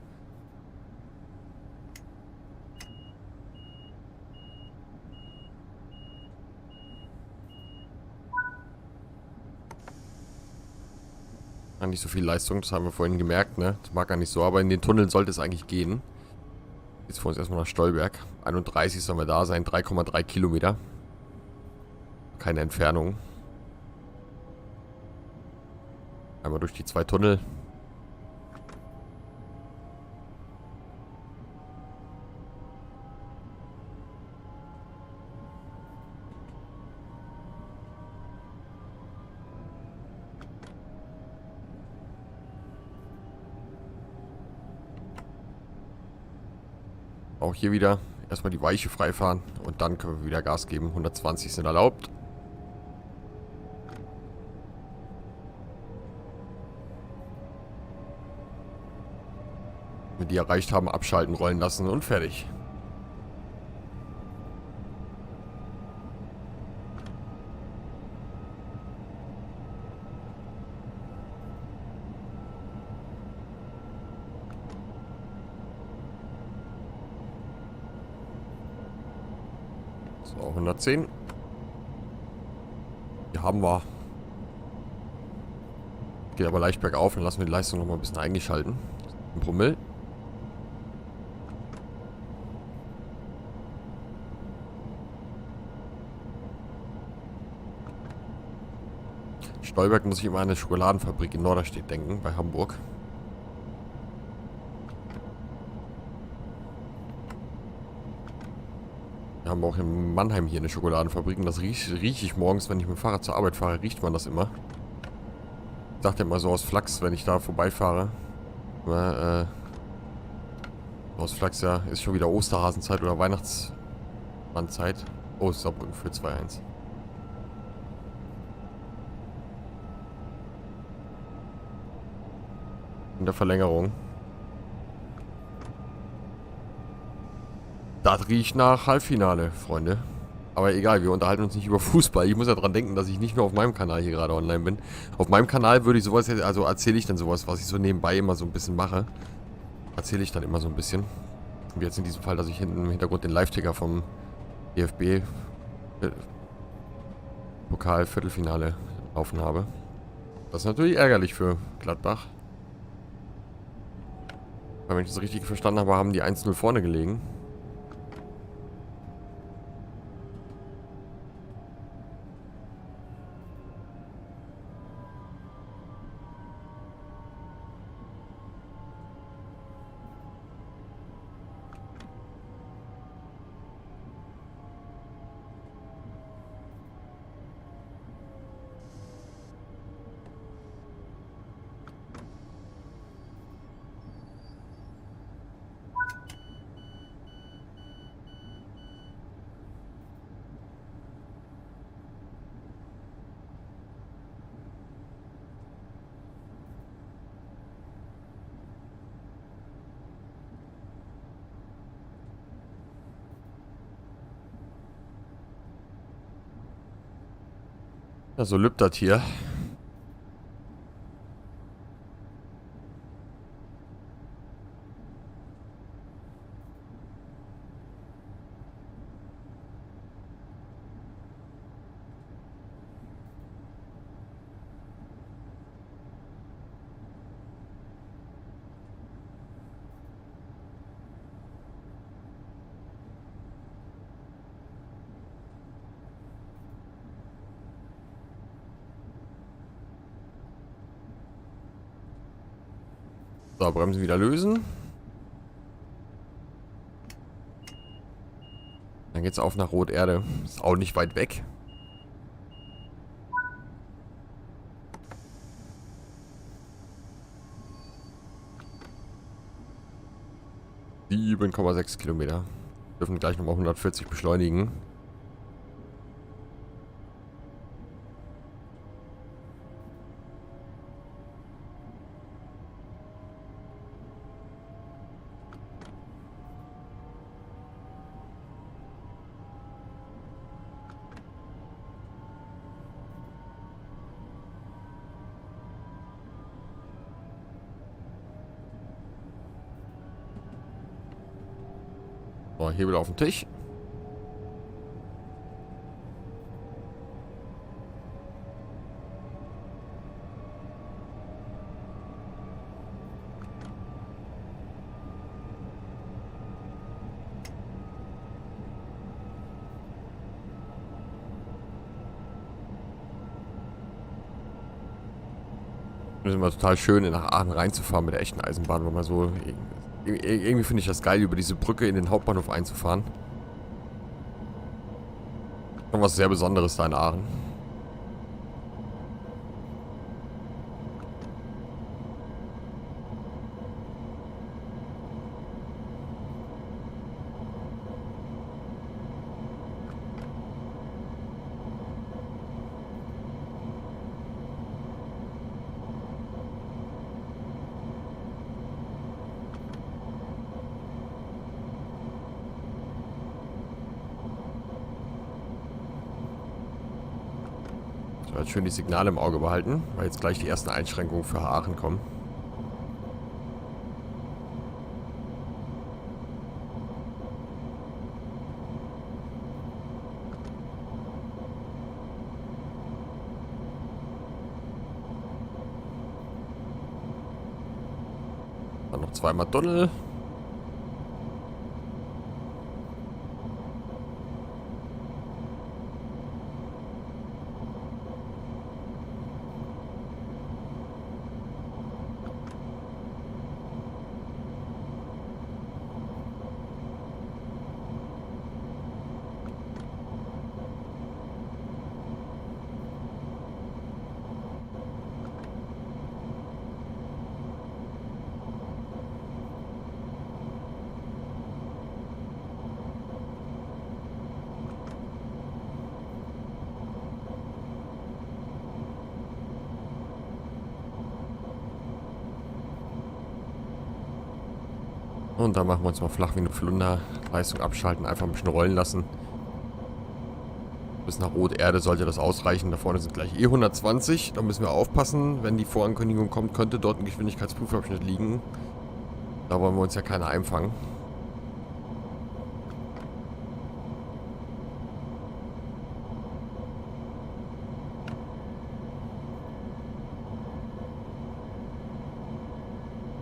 Nicht so viel Leistung, das haben wir vorhin gemerkt, ne? Das mag gar nicht so, aber in den Tunneln sollte es eigentlich gehen. Jetzt vor uns erstmal nach Stolberg. 31 sollen wir da sein, 3,3 Kilometer. Keine Entfernung. Einmal durch die 2 Tunnel. Auch hier wieder erstmal die Weiche freifahren und dann können wir wieder Gas geben. 120 sind erlaubt. Wenn wir die erreicht haben, abschalten, rollen lassen und fertig. So, 110. Hier haben wir. Geht aber leicht bergauf, dann lassen wir die Leistung noch mal ein bisschen eingeschalten. Ein Promille. Stolberg muss ich immer an eine Schokoladenfabrik in Norderstedt denken, bei Hamburg. Wir haben auch in Mannheim hier eine Schokoladenfabrik und das rieche ich morgens, wenn ich mit dem Fahrrad zur Arbeit fahre, riecht man das immer. Ich dachte immer so aus Flachs, wenn ich da vorbeifahre. Aber, aus Flachs, ja, ist schon wieder Osterhasenzeit oder Weihnachtsmannzeit. Oh, Saarbrücken für 2-1. In der Verlängerung. Das riecht nach Halbfinale, Freunde. Aber egal, wir unterhalten uns nicht über Fußball. Ich muss ja dran denken, dass ich nicht nur auf meinem Kanal hier gerade online bin. Auf meinem Kanal würde ich sowas jetzt, also erzähle ich dann sowas, was ich so nebenbei immer so ein bisschen mache. Erzähle ich dann immer so ein bisschen. Wie jetzt in diesem Fall, dass ich hinten im Hintergrund den Live-Ticker vom DFB Pokal Viertelfinale laufen habe. Das ist natürlich ärgerlich für Gladbach. Weil wenn ich das richtig verstanden habe, haben die 1-0 vorne gelegen. Ja, so lübt das hier. So, Bremsen wieder lösen. Dann geht's auf nach Roterde. Ist auch nicht weit weg. Die 7,6 Kilometer. Dürfen gleich nochmal 140 beschleunigen. So, Hebel auf den Tisch. Das ist immer total schön, nach Aachen reinzufahren mit der echten Eisenbahn, weil man so... Irgendwie finde ich das geil, über diese Brücke in den Hauptbahnhof einzufahren. Schon was sehr Besonderes da in Aachen. Halt schön die Signale im Auge behalten, weil jetzt gleich die ersten Einschränkungen für Aachen kommen. Dann noch zweimal Tunnel. Und dann machen wir uns mal flach wie eine Flunder. Leistung abschalten, einfach ein bisschen rollen lassen. Bis nach Roterde sollte das ausreichen. Da vorne sind gleich E120. Da müssen wir aufpassen. Wenn die Vorankündigung kommt, könnte dort ein Geschwindigkeitsprüfabschnitt liegen. Da wollen wir uns ja keiner einfangen.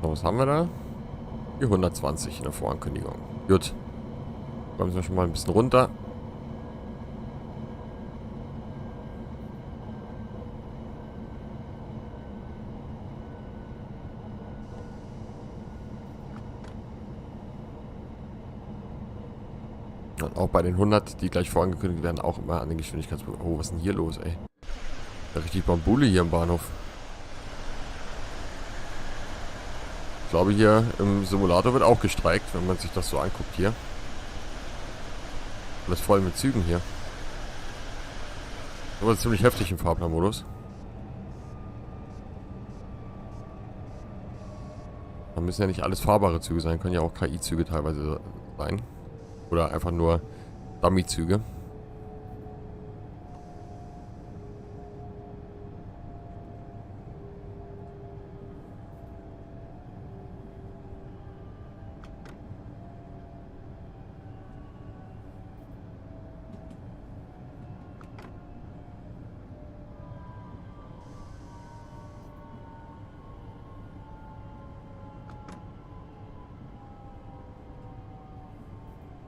So, was haben wir da? Die 120 in der Vorankündigung. Gut. Kommen wir schon mal ein bisschen runter. Und auch bei den 100, die gleich vorangekündigt werden, auch immer an den Geschwindigkeitsprüfungen. Oh, was ist denn hier los, ey? Ja, richtig Bambule hier im Bahnhof. Ich glaube, hier im Simulator wird auch gestreikt, wenn man sich das so anguckt hier. Alles voll mit Zügen hier. Aber ziemlich heftig im Fahrplanmodus. Da müssen ja nicht alles fahrbare Züge sein, können ja auch KI-Züge teilweise sein. Oder einfach nur Dummy-Züge.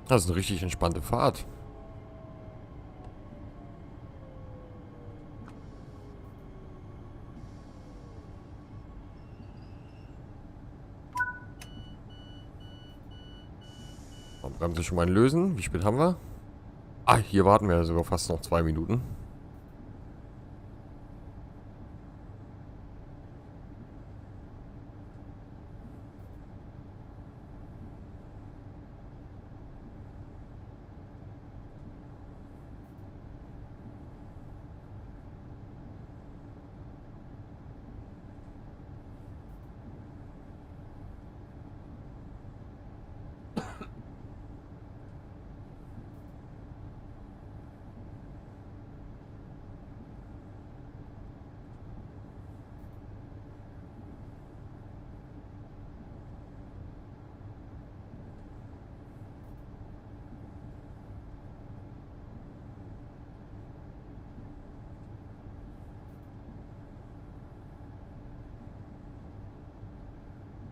Das ist eine richtig entspannte Fahrt. Bremse schon mal lösen. Wie spät haben wir? Ah, hier warten wir sogar fast noch 2 Minuten.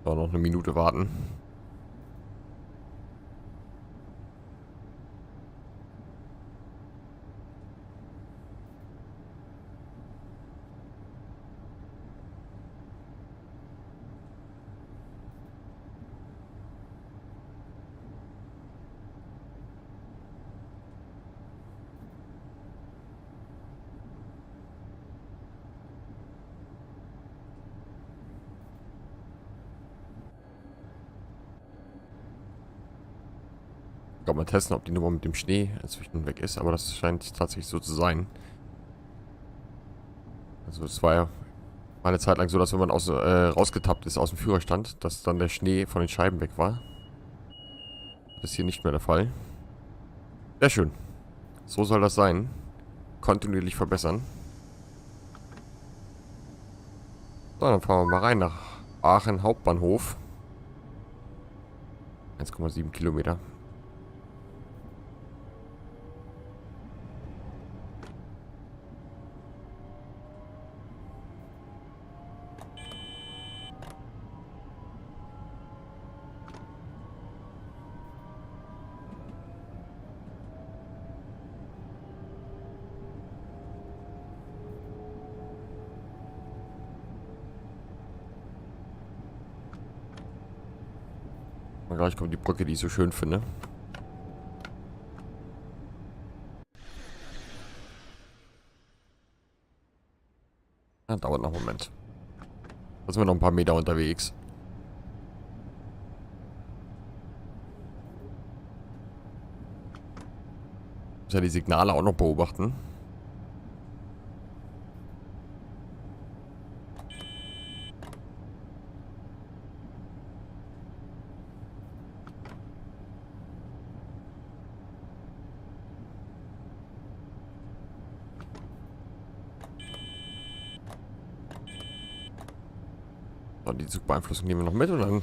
So, noch eine Minute warten. Ich glaube mal testen, ob die Nummer mit dem Schnee inzwischen weg ist, aber das scheint tatsächlich so zu sein. Also es war ja mal eine Zeit lang so, dass wenn man rausgetappt ist aus dem Führerstand, dass dann der Schnee von den Scheiben weg war. Das ist hier nicht mehr der Fall. Sehr schön. So soll das sein. Kontinuierlich verbessern. So, dann fahren wir mal rein nach Aachen Hauptbahnhof. 1,7 Kilometer. Und gleich kommt die Brücke, die ich so schön finde. Ja, dauert noch einen Moment. Da sind wir noch ein paar Meter unterwegs. Muss ja die Signale auch noch beobachten. So, die Zugbeeinflussung nehmen wir noch mit und dann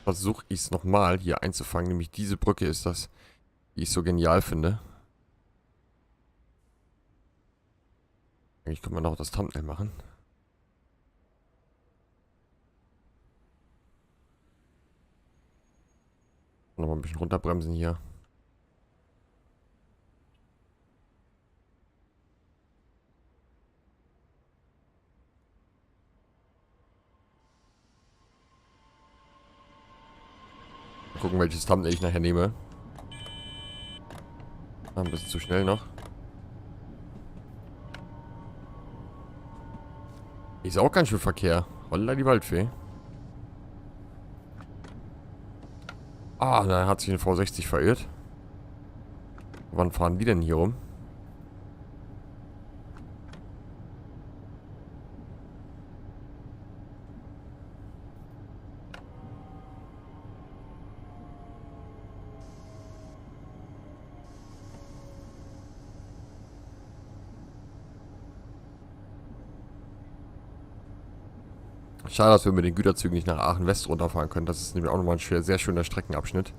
versuche ich es nochmal hier einzufangen. Nämlich diese Brücke ist das, die ich so genial finde. Eigentlich können wir noch das Thumbnail machen. Nochmal ein bisschen runterbremsen hier. Mal gucken, welches Thumbnail ich nachher nehme. Ein bisschen zu schnell noch. Ist auch ganz schön Verkehr. Holla die Waldfee. Ah, da hat sich eine V60 verirrt. Wann fahren die denn hier rum? Schade, dass wir mit den Güterzügen nicht nach Aachen West runterfahren können. Das ist nämlich auch nochmal ein sehr schöner Streckenabschnitt.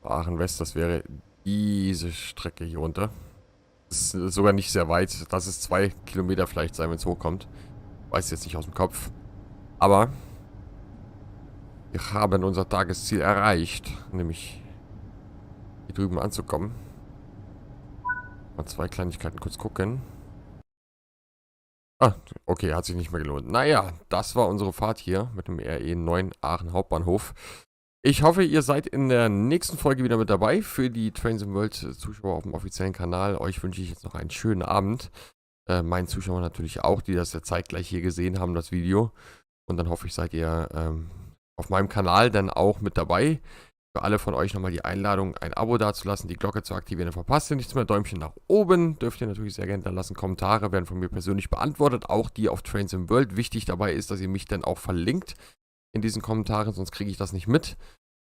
Aachen West, das wäre diese Strecke hier runter. Das ist sogar nicht sehr weit. Lass es 2 Kilometer vielleicht sein, wenn es hochkommt. Weiß jetzt nicht aus dem Kopf. Aber wir haben unser Tagesziel erreicht. Nämlich hier drüben anzukommen. Mal 2 Kleinigkeiten kurz gucken. Ah, okay, hat sich nicht mehr gelohnt. Naja, das war unsere Fahrt hier mit dem RE 9 Aachen Hauptbahnhof. Ich hoffe, ihr seid in der nächsten Folge wieder mit dabei für die Trains in World Zuschauer auf dem offiziellen Kanal. Euch wünsche ich jetzt noch einen schönen Abend. Meinen Zuschauern natürlich auch, die das ja zeitgleich hier gesehen haben, das Video. Und dann hoffe ich, seid ihr auf meinem Kanal dann auch mit dabei. Für alle von euch nochmal die Einladung, ein Abo dazulassen, die Glocke zu aktivieren, dann verpasst ihr nichts mehr. Däumchen nach oben dürft ihr natürlich sehr gerne da lassen. Kommentare werden von mir persönlich beantwortet, auch die auf Trains in World. Wichtig dabei ist, dass ihr mich dann auch verlinkt in diesen Kommentaren, sonst kriege ich das nicht mit.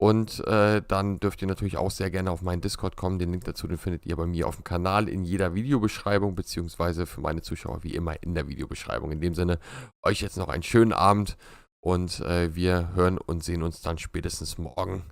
Und dann dürft ihr natürlich auch sehr gerne auf meinen Discord kommen. Den Link dazu, den findet ihr bei mir auf dem Kanal in jeder Videobeschreibung, beziehungsweise für meine Zuschauer wie immer in der Videobeschreibung. In dem Sinne, euch jetzt noch einen schönen Abend und wir hören und sehen uns dann spätestens morgen